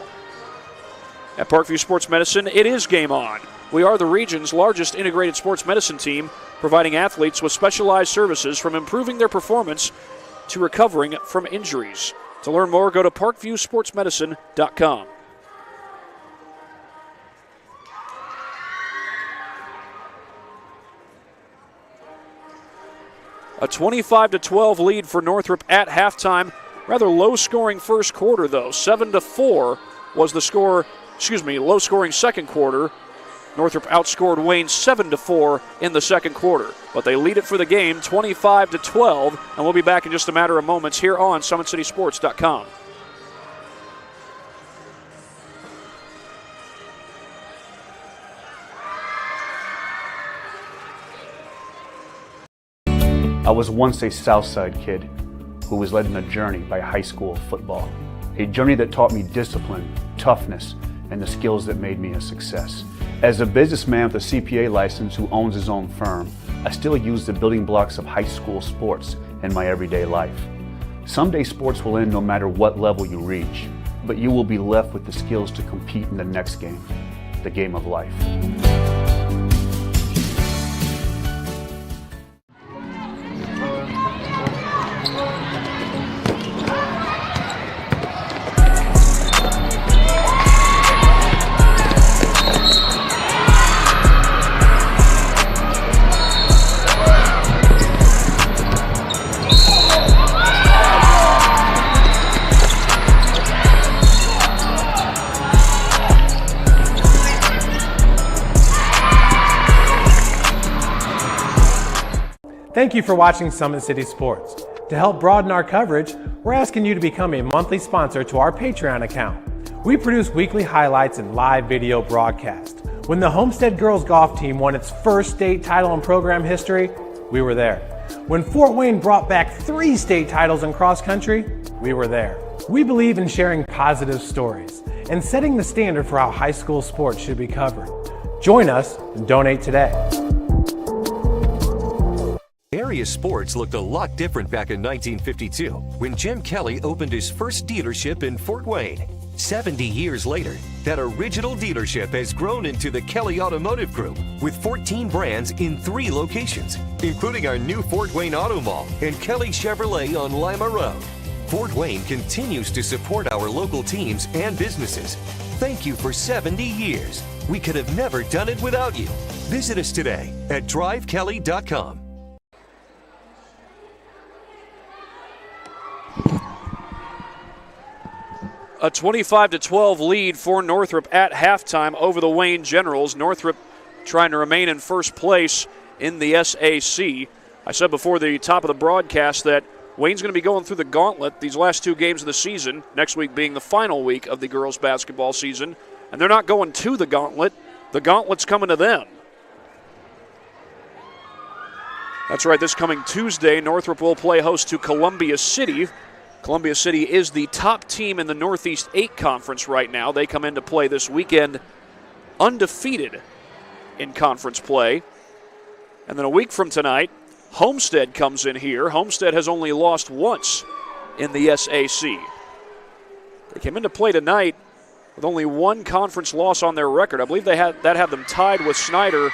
At Parkview Sports Medicine, it is game on. We are the region's largest integrated sports medicine team, providing athletes with specialized services from improving their performance to recovering from injuries. To learn more, go to parkviewsportsmedicine.com. A 25-12 lead for Northrop at halftime. Rather low-scoring first quarter, though. 7-4 was low-scoring second quarter. Northrop outscored Wayne 7-4 in the second quarter. But they lead it for the game 25-12, and we'll be back in just a matter of moments here on SummitCitySports.com. I was once a Southside kid who was led on a journey by high school football. A journey that taught me discipline, toughness, and the skills that made me a success. As a businessman with a CPA license who owns his own firm, I still use the building blocks of high school sports in my everyday life. Someday sports will end no matter what level you reach, but you will be left with the skills to compete in the next game, the game of life. Thank you for watching Summit City Sports. To help broaden our coverage, we're asking you to become a monthly sponsor to our Patreon account. We produce weekly highlights and live video broadcast. When the Homestead girls golf team won its first state title in program history, we were there. When Fort Wayne brought back 3 state titles in cross country, we were there. We believe in sharing positive stories and setting the standard for how high school sports should be covered. Join us and donate today. Area sports looked a lot different back in 1952 when Jim Kelly opened his first dealership in Fort Wayne. 70 years later, that original dealership has grown into the Kelly Automotive Group with 14 brands in 3 locations, including our new Fort Wayne Auto Mall and Kelly Chevrolet on Lima Road. Fort Wayne continues to support our local teams and businesses. Thank you for 70 years. We could have never done it without you. Visit us today at drivekelly.com. A 25-12 lead for Northrop at halftime over the Wayne Generals. Northrop trying to remain in first place in the SAC. I said before the top of the broadcast that Wayne's going to be going through the gauntlet these last 2 games of the season, next week being the final week of the girls' basketball season. And they're not going to the gauntlet. The gauntlet's coming to them. That's right, this coming Tuesday, Northrop will play host to Columbia City. Columbia City is the top team in the Northeast 8 Conference right now. They come into play this weekend undefeated in conference play. And then a week from tonight, Homestead comes in here. Homestead has only lost once in the SAC. They came into play tonight with only 1 conference loss on their record. I believe that had them tied with Snyder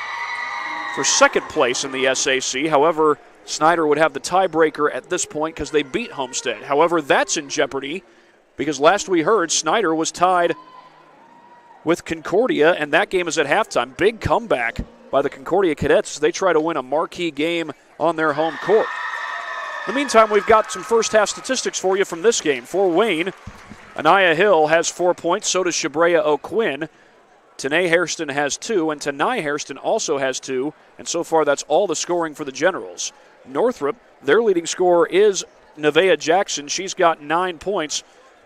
for second place in the SAC. However, Snyder would have the tiebreaker at this point because they beat Homestead. However, that's in jeopardy because last we heard, Snyder was tied with Concordia, and that game is at halftime. Big comeback by the Concordia Cadets as they try to win a marquee game on their home court. In the meantime, we've got some first-half statistics for you from this game. For Wayne, Anaya Hill has 4 points, so does Shabrea O'Quinn. Tanae Hairston has 2, and Tanai Hairston also has 2, and so far that's all the scoring for the Generals. Northrop, their leading scorer is Nevaeh Jackson. She's got 9 points.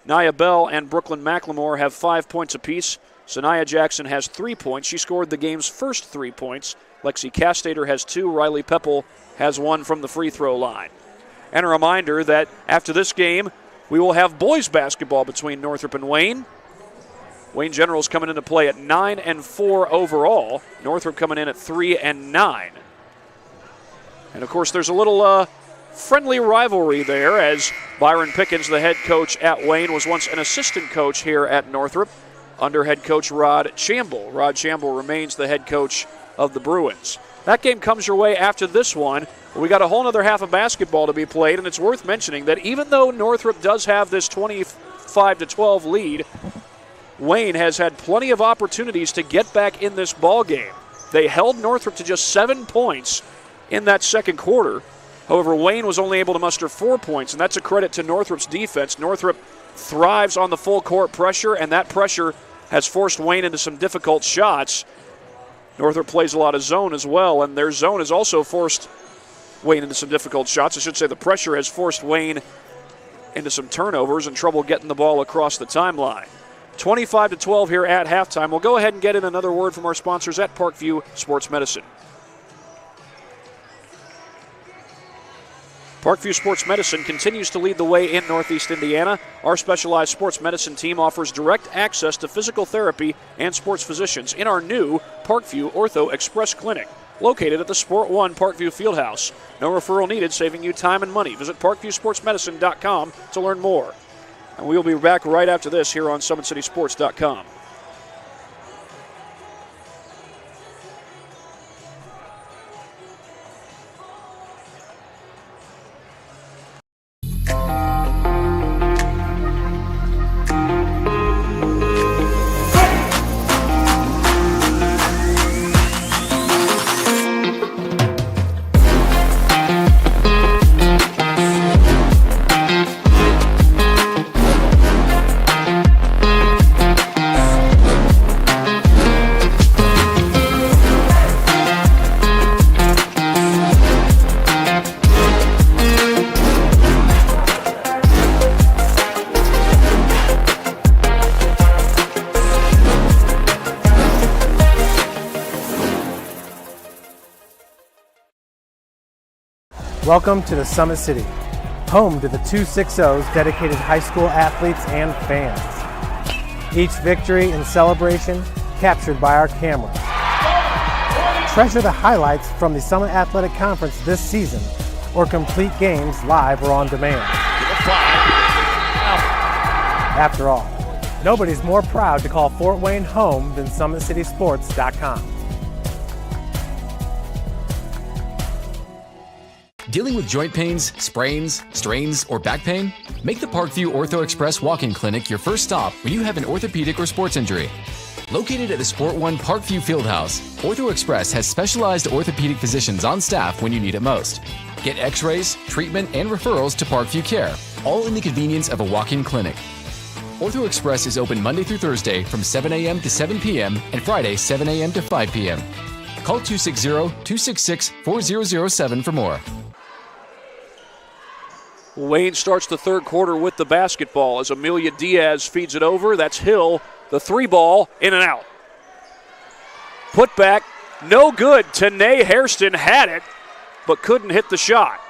Nia Bell and Brooklyn McLemore have 5 points apiece. Sanaya Jackson has 3 points. She scored the game's first 3 points. Lexi Castater has 2. Riley Peppel has 1 from the free throw line. And a reminder that after this game, we will have boys basketball between Northrop and Wayne. Wayne Generals coming into play at 9-4 overall. Northrop coming in at 3-9. And, of course, there's a little friendly rivalry there as Byron Pickens, the head coach at Wayne, was once an assistant coach here at Northrop under head coach Rod Chamble. Rod Chamble remains the head coach of the Bruins. That game comes your way after this one. We got a whole other half of basketball to be played, and it's worth mentioning that even though Northrop does have this 25-12 lead, Wayne has had plenty of opportunities to get back in this ball game. They held Northrop to just 7 points in that second quarter. However, Wayne was only able to muster 4 points, and that's a credit to Northrop's defense. Northrop thrives on the full court pressure, and that pressure has forced Wayne into some difficult shots. Northrop plays a lot of zone as well, and their zone has also forced Wayne into some difficult shots. I should say the pressure has forced Wayne into some turnovers and trouble getting the ball across the timeline. 25-12 here at halftime. We'll go ahead and get in another word from our sponsors at Parkview Sports Medicine. Parkview Sports Medicine continues to lead the way in Northeast Indiana. Our specialized sports medicine team offers direct access to physical therapy and sports physicians in our new Parkview Ortho Express Clinic, located at the Sport One Parkview Fieldhouse. No referral needed, saving you time and money. Visit ParkviewSportsMedicine.com to learn more. And we will be back right after this here on SummitCitySports.com. Welcome to the Summit City, home to the 260's dedicated high school athletes and fans. Each victory and celebration captured by our cameras. Treasure the highlights from the Summit Athletic Conference this season, or complete games live or on demand. After all, nobody's more proud to call Fort Wayne home than SummitCitySports.com. Dealing with joint pains, sprains, strains, or back pain? Make the Parkview Ortho Express walk-in clinic your first stop when you have an orthopedic or sports injury. Located at the Sport One Parkview Fieldhouse, Ortho Express has specialized orthopedic physicians on staff when you need it most. Get x-rays, treatment, and referrals to Parkview Care, all in the convenience of a walk-in clinic. Ortho Express is open Monday through Thursday from 7 a.m. to 7 p.m. and Friday 7 a.m. to 5 p.m. Call 260-266-4007 for more. Wayne starts the third quarter with the basketball as Amelia Diaz feeds it over. That's Hill. The three ball in and out. Put back, no good. Tanae Hairston had it, but couldn't hit the shot.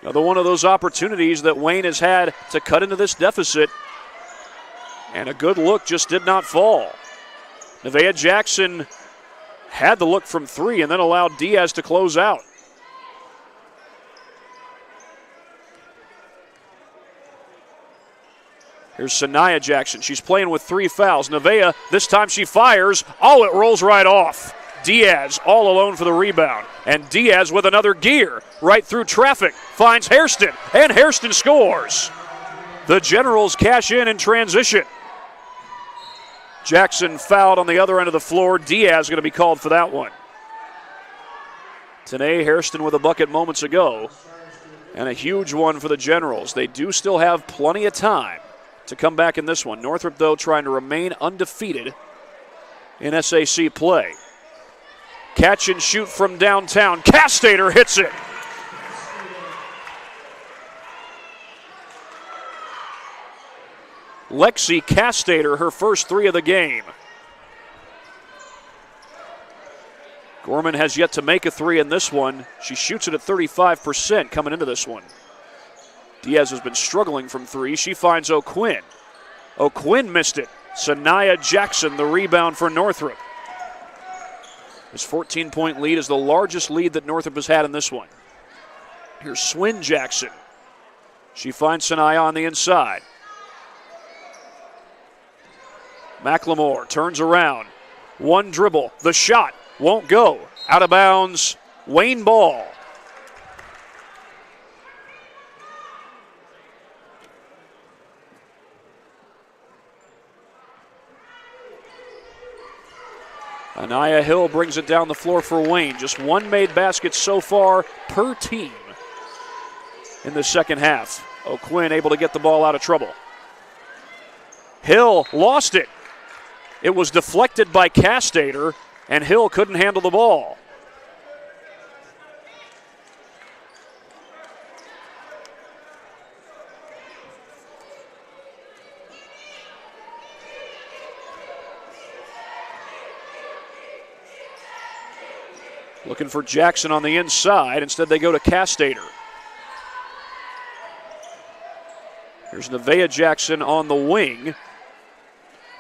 Another one of those opportunities that Wayne has had to cut into this deficit. And a good look just did not fall. Nevaeh Jackson had the look from three and then allowed Diaz to close out. Here's Sanaya Jackson. She's playing with three fouls. Nevaeh, this time she fires. Oh, it rolls right off. Diaz all alone for the rebound. And Diaz with another gear right through traffic. Finds Hairston, and Hairston scores. The Generals cash in transition. Jackson fouled on the other end of the floor. Diaz going to be called for that one. Tanae Hairston with a bucket moments ago. And a huge one for the Generals. They do still have plenty of time to come back in this one. Northrop, though, trying to remain undefeated in SAC play. Catch and shoot from downtown. Castater hits it. Lexi Castater, her first three of the game. Gorman has yet to make a three in this one. She shoots it at 35% coming into this one. Diaz has been struggling from three. She finds O'Quinn. O'Quinn missed it. Sanaya Jackson, the rebound for Northrop. His 14-point lead is the largest lead that Northrop has had in this one. Here's Swin Jackson. She finds Sanaya on the inside. McLemore turns around. One dribble. The shot won't go. Out of bounds. Wayne ball. Anaya Hill brings it down the floor for Wayne. Just one made basket so far per team. in the second half. O'Quinn able to get the ball out of trouble. Hill lost it. It was deflected by Castater, and Hill couldn't handle the ball. Looking for Jackson on the inside. Instead, they go to Castater. Here's Nevaeh Jackson on the wing.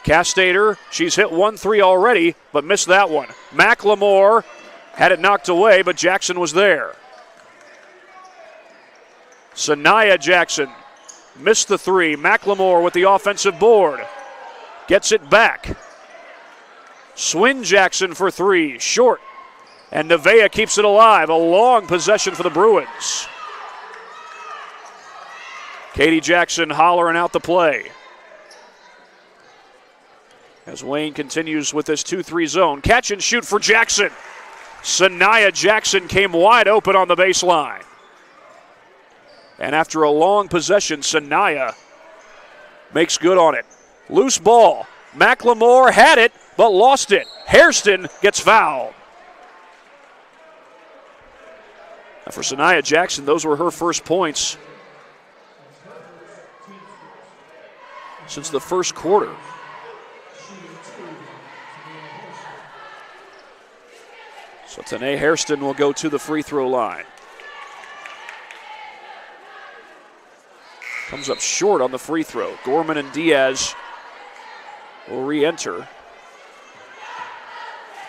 Castater, she's hit 1-3 already, but missed that one. McLemore had it knocked away, but Jackson was there. Sanaya Jackson missed the three. McLemore with the offensive board. Gets it back. Swin Jackson for three, short. And Nevaeh keeps it alive. A long possession for the Bruins. Katie Jackson hollering out the play. As Wayne continues with this 2-3 zone. Catch and shoot for Jackson. Sanaya Jackson came wide open on the baseline. And after a long possession, Sanaya makes good on it. Loose ball. McLemore had it, but lost it. Hairston gets fouled. Now for Sanaya Jackson, those were her first points since the first quarter. So Tanae Hairston will go to the free throw line. Comes up short on the free throw. Gorman and Diaz will re-enter.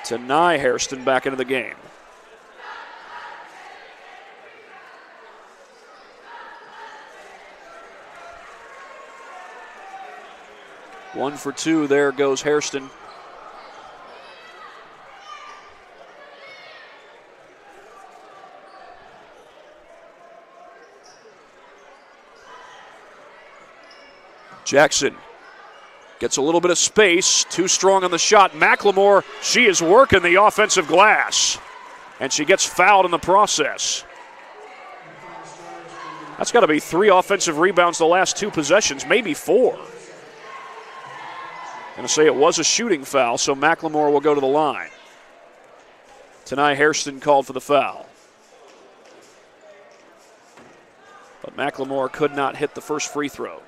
Tanae Hairston back into the game. One for two, there goes Hairston. Jackson gets a little bit of space, too strong on the shot. McLemore, she is working the offensive glass, and she gets fouled in the process. That's got to be 3 offensive rebounds the last 2 possessions, maybe 4. Going to say it was a shooting foul, so McLemore will go to the line. Tanae Hairston called for the foul. But McLemore could not hit the first free throw.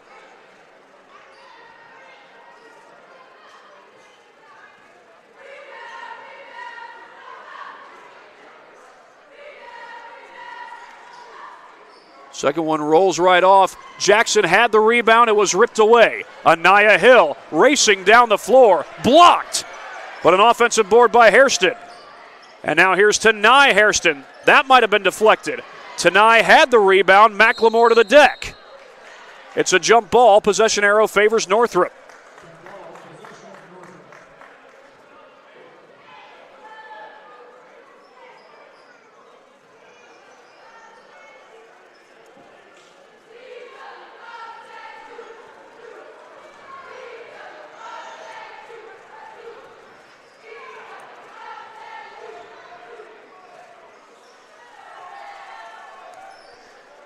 Second one rolls right off. Jackson had the rebound. It was ripped away. Anaya Hill racing down the floor. Blocked. But an offensive board by Hairston. And now here's Tanae Hairston. That might have been deflected. Tanae had the rebound. McLemore to the deck. It's a jump ball. Possession arrow favors Northrop.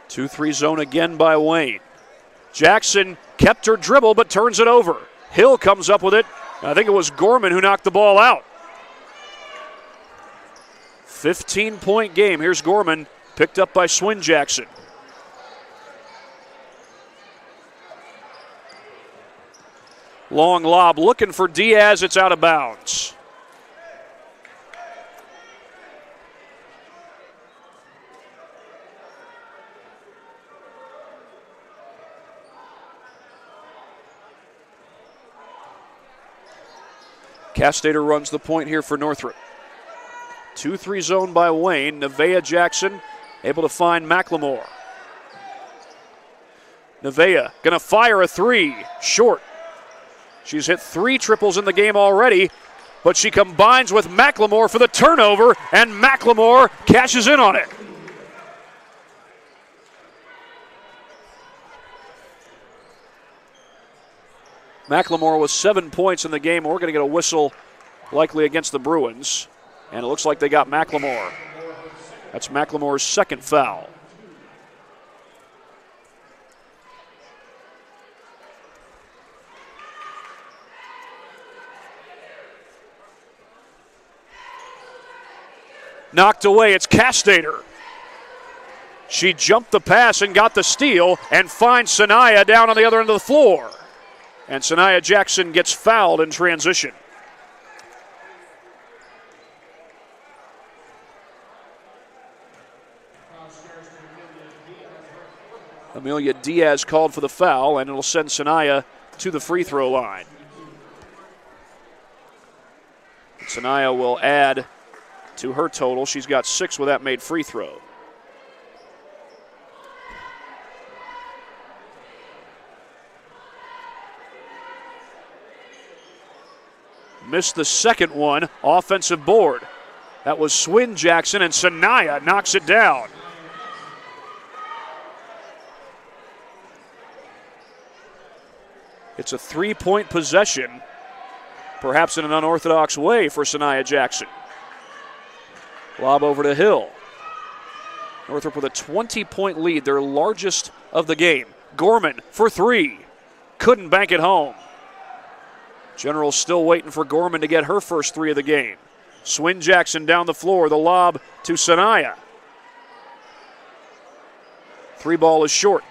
Two-three zone again by Wayne. Jackson kept her dribble but turns it over. Hill comes up with it. I think it was Gorman who knocked the ball out. 15-point game. Here's Gorman, picked up by Swin Jackson. Long lob looking for Diaz. It's out of bounds. Castater runs the point here for Northrop. 2-3 zone by Wayne. Nevaeh Jackson able to find McLemore. Nevaeh gonna fire a three. Short. She's hit 3 triples in the game already, but she combines with McLemore for the turnover, and McLemore cashes in on it. McLemore with 7 points in the game. We're going to get a whistle likely against the Bruins. And it looks like they got McLemore. That's McLemore's second foul. knocked away. It's Castater. She jumped the pass and got the steal and finds Sanaya down on the other end of the floor. And Sanaya Jackson gets fouled in transition. Amelia Diaz called for the foul, and it'll send Sanaya to the free throw line. Sanaya will add to her total. She's got 6 with that made free throw. Missed the second one. Offensive board. That was Swin Jackson, and Sanaya knocks it down. It's a 3-point possession, perhaps in an unorthodox way for Sanaya Jackson. Lob over to Hill. Northrop with a 20-point lead, their largest of the game. Gorman for 3. Couldn't bank it home. General's still waiting for Gorman to get her first 3 of the game. Swin Jackson down the floor, the lob to Sanaya. 3 ball is short.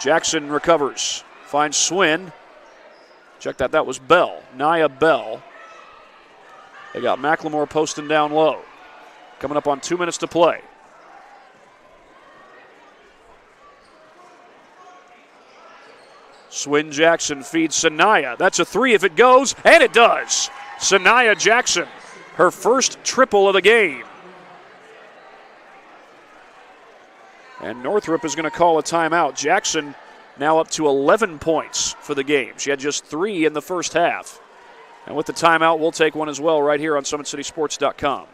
Jackson recovers. Finds Swin. Check that was Bell. Nia Bell. They got McLemore posting down low. Coming up on 2 minutes to play. Swin Jackson feeds Sanaya. That's a 3 if it goes, and it does. Sanaya Jackson, her first triple of the game. And Northrop is going to call a timeout. Jackson now up to 11 points for the game. She had just 3 in the first half. And with the timeout, we'll take one as well right here on SummitCitySports.com.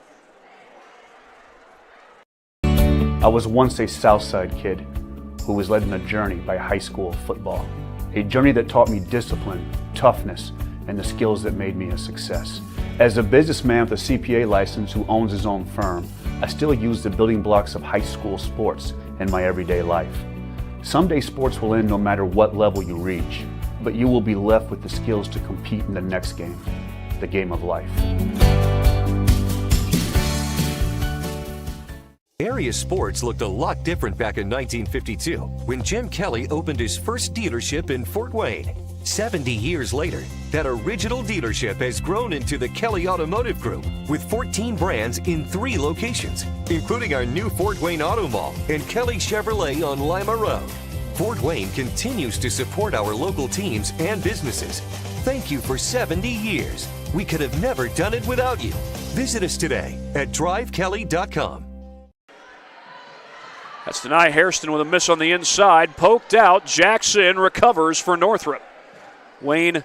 I was once a Southside kid who was led on a journey by high school football. A journey that taught me discipline, toughness, and the skills that made me a success. As a businessman with a CPA license who owns his own firm, I still use the building blocks of high school sports in my everyday life. Someday sports will end no matter what level you reach, but you will be left with the skills to compete in the next game, the game of life. Area sports looked a lot different back in 1952 when Jim Kelly opened his first dealership in Fort Wayne. 70 years later, that original dealership has grown into the Kelly Automotive Group with 14 brands in 3 locations, including our new Fort Wayne Auto Mall and Kelly Chevrolet on Lima Road. Fort Wayne continues to support our local teams and businesses. Thank you for 70 years. We could have never done it without you. Visit us today at drivekelly.com. That's Denai Hairston with a miss on the inside. Poked out. Jackson recovers for Northrop. Wayne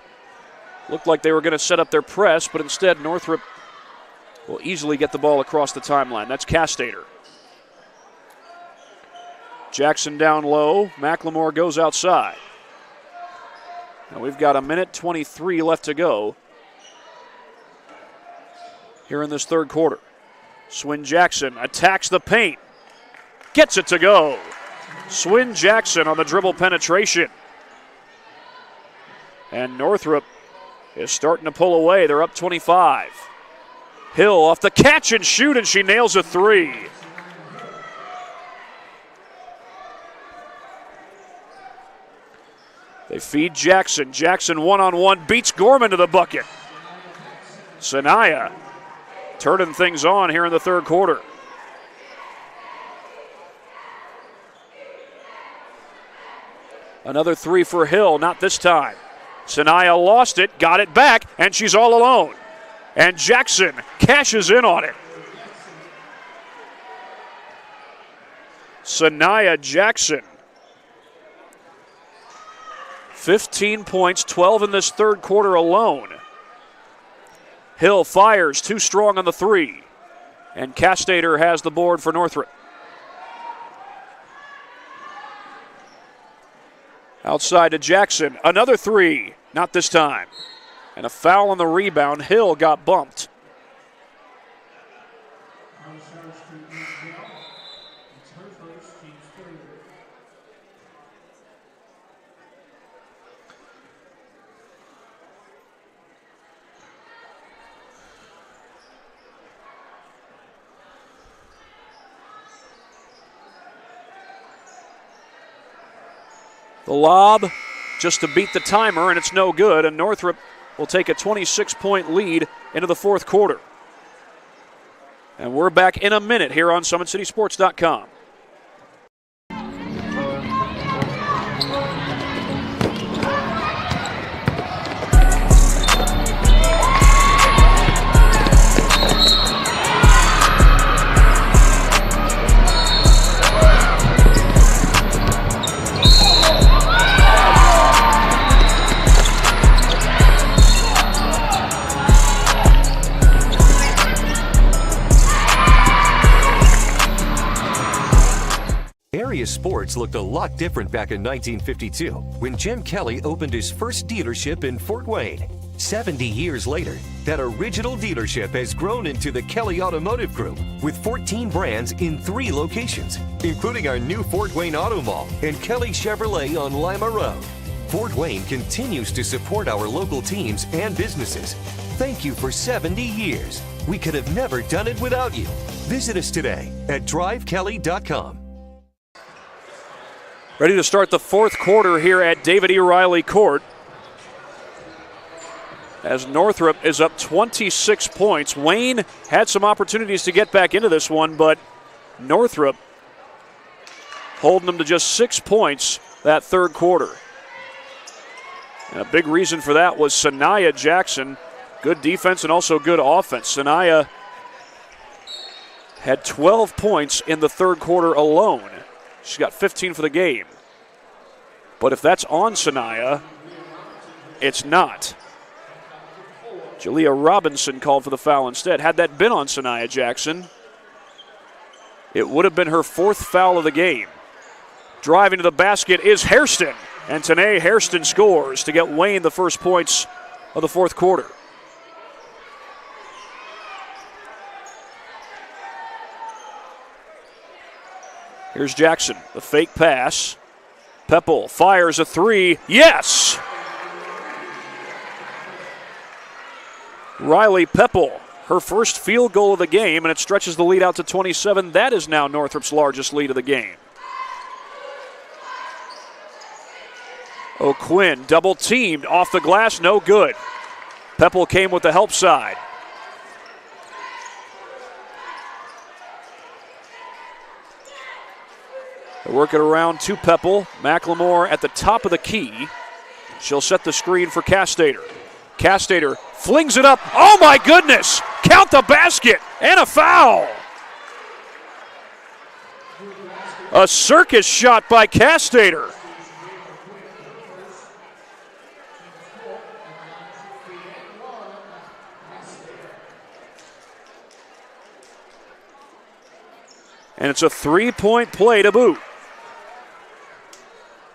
looked like they were going to set up their press, but instead Northrop will easily get the ball across the timeline. That's Castater. Jackson down low. McLemore goes outside. Now we've got 1:23 left to go here in this third quarter. Swin Jackson attacks the paint. Gets it to go. Swin Jackson on the dribble penetration. And Northrop is starting to pull away. They're up 25. Hill off the catch and shoot, and she nails a 3. They feed Jackson. Jackson one-on-one beats Gorman to the bucket. Sanaya turning things on here in the third quarter. Another 3 for Hill, not this time. Sanaya lost it, got it back, and she's all alone. And Jackson cashes in on it. Sanaya Jackson. 15 points, 12 in this third quarter alone. Hill fires, too strong on the 3. And Castater has the board for Northrop. Outside to Jackson, another 3, not this time. And a foul on the rebound. Hill got bumped. The lob just to beat the timer, and it's no good, and Northrop will take a 26-point lead into the fourth quarter. And we're back in a minute here on SummitCitySports.com. Area sports looked a lot different back in 1952 when Jim Kelly opened his first dealership in Fort Wayne. 70 years later, that original dealership has grown into the Kelly Automotive Group with 14 brands in 3 locations, including our new Fort Wayne Auto Mall and Kelly Chevrolet on Lima Road. Fort Wayne continues to support our local teams and businesses. Thank you for 70 years. We could have never done it without you. Visit us today at drivekelly.com. Ready to start the fourth quarter here at David E. Riley Court. As Northrop is up 26 points. Wayne had some opportunities to get back into this one, but Northrop holding them to just 6 points that third quarter. And a big reason for that was Sanaya Jackson. Good defense and also good offense. Sanaya had 12 points in the third quarter alone. She's got 15 for the game. But if that's on Sanaya, it's not. Jalea Robinson called for the foul instead. Had that been on Sanaya Jackson, it would have been her 4th foul of the game. Driving to the basket is Hairston. And Tanae Hairston scores to get Wayne the first points of the fourth quarter. Here's Jackson, the fake pass. Pepple fires a 3. Yes! Riley Pepple, her first field goal of the game, and it stretches the lead out to 27. That is now Northrop's largest lead of the game. O'Quinn double teamed off the glass, no good. Pepple came with the help side. They work it around to Pepple. McLemore at the top of the key. She'll set the screen for Castater. Castater flings it up. Oh my goodness! Count the basket and a foul. A circus shot by Castater. And it's a 3-point play to boot.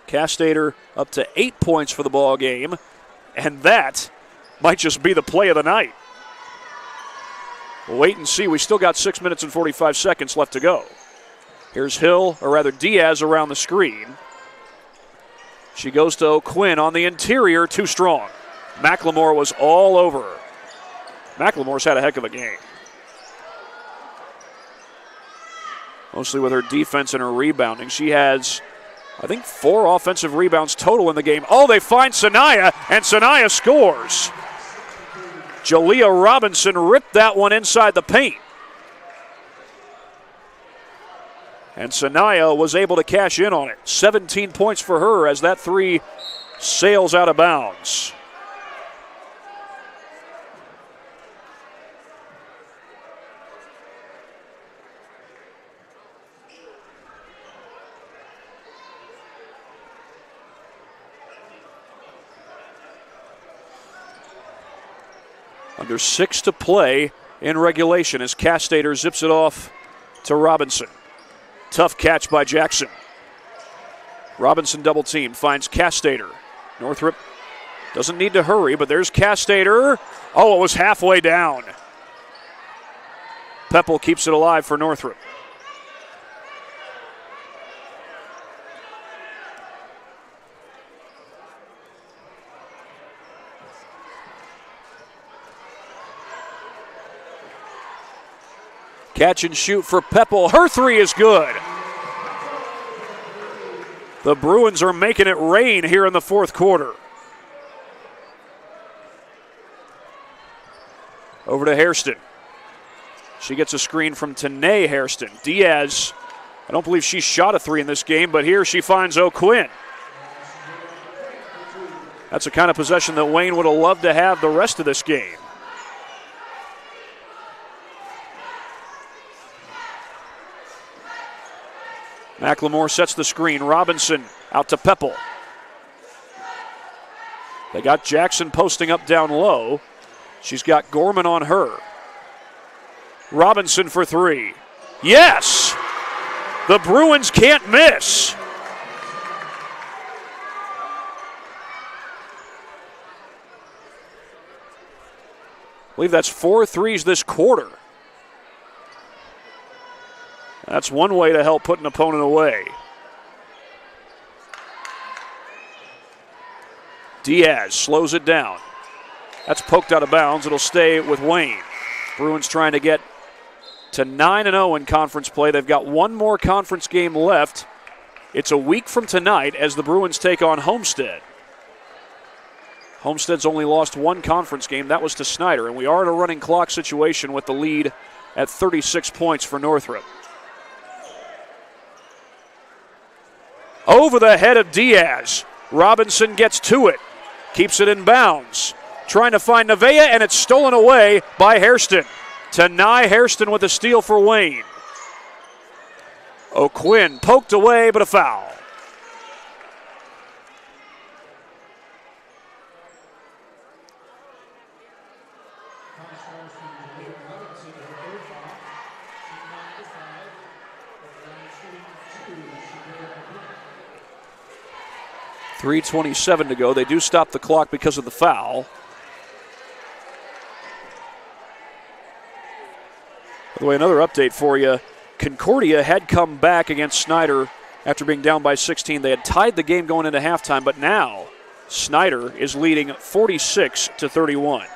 Castater up to 8 points for the ball game, and that might just be the play of the night. We'll wait and see. We still got 6 minutes and 45 seconds left to go. Here's Diaz around the screen. She goes to O'Quinn on the interior, too strong. McLemore was all over her. McLemore's had a heck of a game. Mostly with her defense and her rebounding. She has, I think, 4 offensive rebounds total in the game. Oh, they find Sanaya, and Sanaya scores. Jalea Robinson ripped that one inside the paint. And Sanaya was able to cash in on it. 17 points for her as that 3 sails out of bounds. Under 6 to play in regulation as Castater zips it off to Robinson. Tough catch by Jackson. Robinson double team finds Castater. Northrop doesn't need to hurry, but there's Castater. Oh, it was halfway down. Pepple keeps it alive for Northrop. Catch and shoot for Pepple. Her 3 is good. The Bruins are making it rain here in the fourth quarter. Over to Hairston. She gets a screen from Tanae Hairston. Diaz, I don't believe she shot a three in this game, but here she finds O'Quinn. That's the kind of possession that Wayne would have loved to have the rest of this game. McLemore sets the screen. Robinson out to Peppel. They got Jackson posting up down low. She's got Gorman on her. Robinson for three. Yes! The Bruins can't miss. I believe that's 4 threes this quarter. That's one way to help put an opponent away. Diaz slows it down. That's poked out of bounds. It'll stay with Wayne. Bruins trying to get to 9-0 in conference play. They've got one more conference game left. It's a week from tonight as the Bruins take on Homestead. Homestead's only lost one conference game. That was to Snyder, and we are in a running clock situation with the lead at 36 points for Northrop. Over the head of Diaz. Robinson gets to it. Keeps it in bounds. Trying to find Nevaeh, and it's stolen away by Hairston. Tanae Hairston with a steal for Wayne. O'Quinn poked away, but a foul. .3:27 to go. They do stop the clock because of the foul. By the way, another update for you. Concordia had come back against Snyder after being down by 16. They had tied the game going into halftime, but now Snyder is leading 46-31.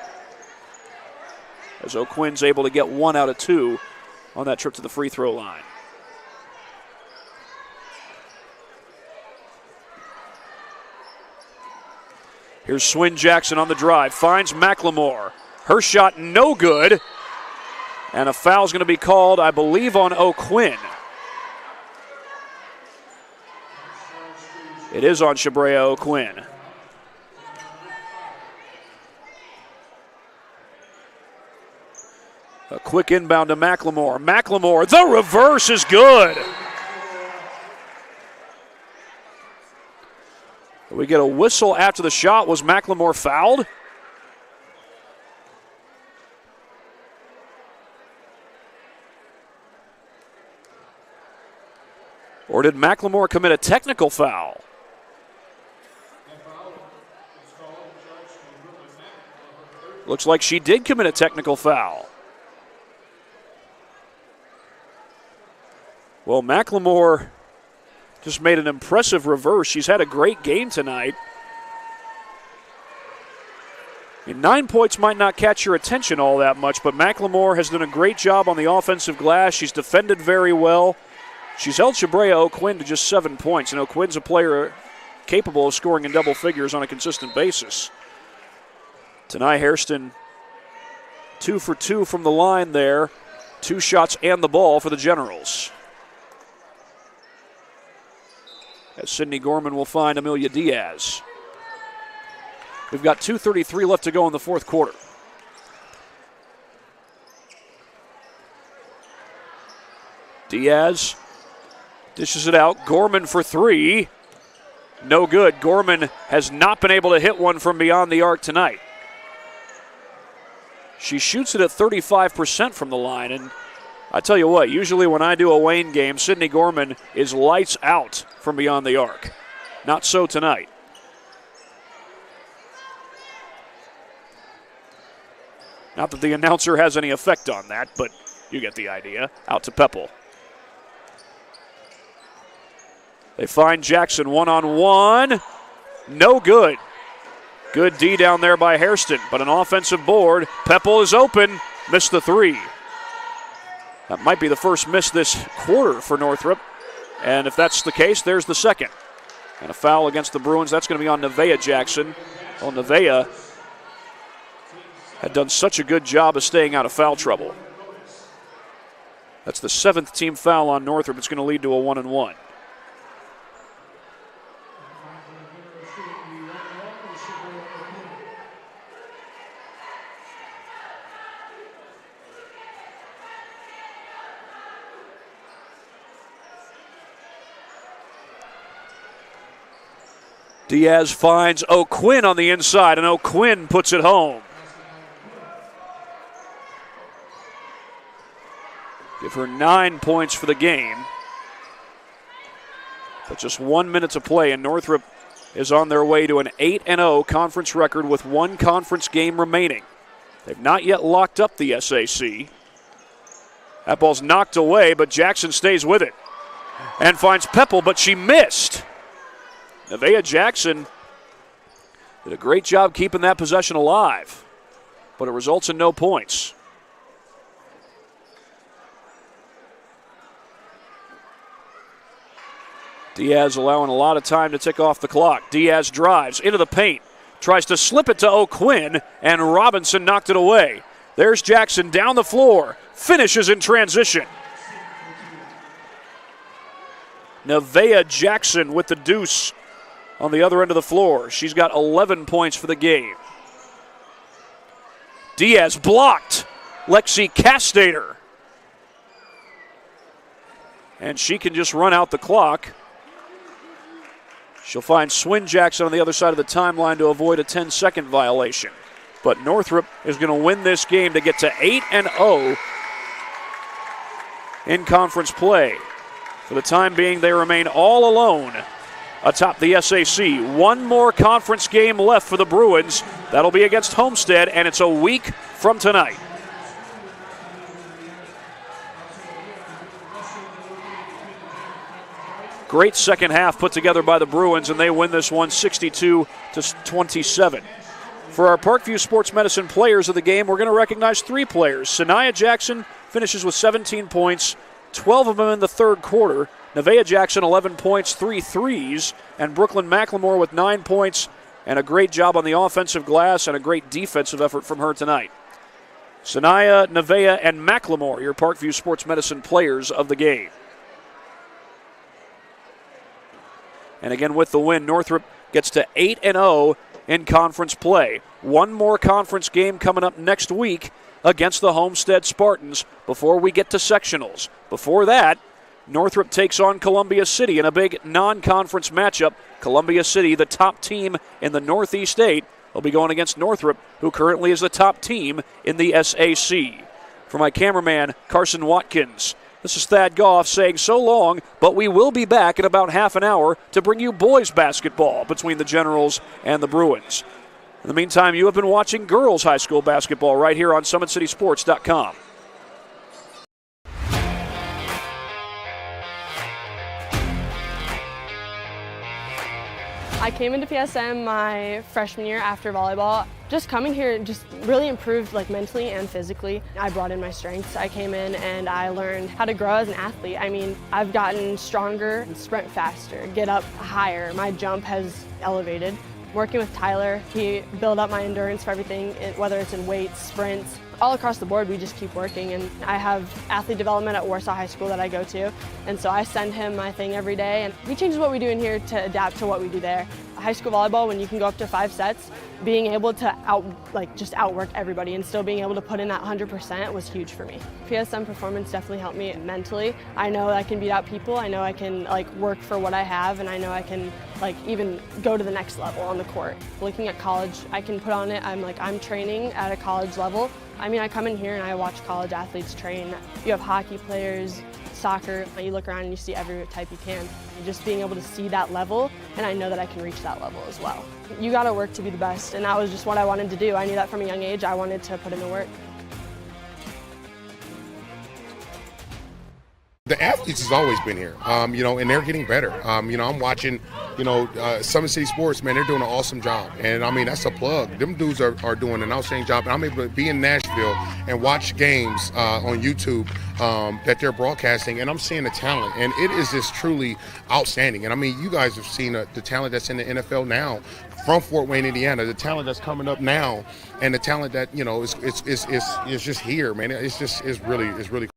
As O'Quinn's able to get 1 out of 2 on that trip to the free throw line. Here's Swin Jackson on the drive. Finds McLemore. Her shot no good. And a foul's going to be called, I believe, on O'Quinn. It is on Shabrea O'Quinn. A quick inbound to McLemore. McLemore, the reverse is good. We get a whistle after the shot. Was McLemore fouled? Or did McLemore commit a technical foul? Looks like she did commit a technical foul. Well, McLemore just made an impressive reverse. She's had a great game tonight. 9 points might not catch your attention all that much, but McLemore has done a great job on the offensive glass. She's defended very well. She's held Shabrea O'Quinn to just 7 points, and O'Quinn's a player capable of scoring in double figures on a consistent basis. Tanae Hairston, 2 for 2 from the line there. 2 shots and the ball for the Generals. As Sydney Gorman will find Amelia Diaz. We've got 2:33 left to go in the fourth quarter. Diaz dishes it out. Gorman for 3. No good. Gorman has not been able to hit one from beyond the arc tonight. She shoots it at 35% from the line, and I tell you what, usually when I do a Wayne game, Sydney Gorman is lights out from beyond the arc. Not so tonight. Not that the announcer has any effect on that, but you get the idea. Out to Peppel. They find Jackson one-on-one. No good. Good D down there by Hairston, but an offensive board. Peppel is open. Missed the 3. That might be the first miss this quarter for Northrop. And if that's the case, there's the second. And a foul against the Bruins. That's going to be on Nevaeh Jackson. Well, Nevaeh had done such a good job of staying out of foul trouble. That's the 7th team foul on Northrop. It's going to lead to a 1-and-1. Diaz finds O'Quinn on the inside, and O'Quinn puts it home. Give her 9 points for the game. But just 1 minute to play, and Northrop is on their way to an 8-0 conference record with 1 conference game remaining. They've not yet locked up the SAC. That ball's knocked away, but Jackson stays with it and finds Peppel, but she missed. Nevaeh Jackson did a great job keeping that possession alive, but it results in no points. Diaz allowing a lot of time to tick off the clock. Diaz drives into the paint, tries to slip it to O'Quinn, and Robinson knocked it away. There's Jackson down the floor, finishes in transition. Nevaeh Jackson with the deuce on the other end of the floor. She's got 11 points for the game. Diaz blocked. Lexi Castater. And she can just run out the clock. She'll find Swin Jackson on the other side of the timeline to avoid a 10-second violation. But Northrop is going to win this game to get to 8-0 in conference play. For the time being, they remain all alone atop the SAC. 1 more conference game left for the Bruins. That'll be against Homestead, and it's a week from tonight. Great second half put together by the Bruins, and they win this one 62-27. For our Parkview Sports Medicine players of the game, we're going to recognize 3 players. Sanaya Jackson finishes with 17 points, 12 of them in the third quarter. Nevaeh Jackson, 11 points, 3 threes, and Brooklyn McLemore with 9 points and a great job on the offensive glass and a great defensive effort from her tonight. Sanaya, Nevaeh, and McLemore, your Parkview Sports Medicine players of the game. And again, with the win, Northrop gets to 8-0 in conference play. 1 more conference game coming up next week against the Homestead Spartans before we get to sectionals. Before that, Northrop takes on Columbia City in a big non-conference matchup. Columbia City, the top team in the Northeast 8, will be going against Northrop, who currently is the top team in the SAC. For my cameraman, Carson Watkins, this is Thad Goff saying so long, but we will be back in about half an hour to bring you boys basketball between the Generals and the Bruins. In the meantime, you have been watching girls high school basketball right here on SummitCitySports.com. I came into PSM my freshman year after volleyball. Just coming here just really improved mentally and physically. I brought in my strengths. I came in and I learned how to grow as an athlete. I mean, I've gotten stronger, sprint faster, get up higher. My jump has elevated. Working with Tyler, he built up my endurance for everything, whether it's in weights, sprints. All across the board, we just keep working, and I have athlete development at Warsaw High School that I go to, and so I send him my thing every day, and he changes what we do in here to adapt to what we do there. High school volleyball, when you can go up to 5 sets, being able to outwork everybody and still being able to put in that 100% was huge for me. PSM performance definitely helped me mentally. I know I can beat out people. I know I can work for what I have, and I know I can even go to the next level on the court. Looking at college, I can put on it. I'm training at a college level. I mean, I come in here and I watch college athletes train. You have hockey players, soccer. You look around and you see every type you can. Just being able to see that level, and I know that I can reach that level as well. You got to work to be the best, and that was just what I wanted to do. I knew that from a young age. I wanted to put in the work. The athletes has always been here, and they're getting better. I'm watching, Summit City Sports, man, they're doing an awesome job. And I mean, that's a plug. Them dudes are doing an outstanding job. And I'm able to be in Nashville and watch games on YouTube that they're broadcasting, and I'm seeing the talent. And it is just truly outstanding. And I mean, you guys have seen the talent that's in the NFL now from Fort Wayne, Indiana, the talent that's coming up now, and the talent that, is just here, man. It's really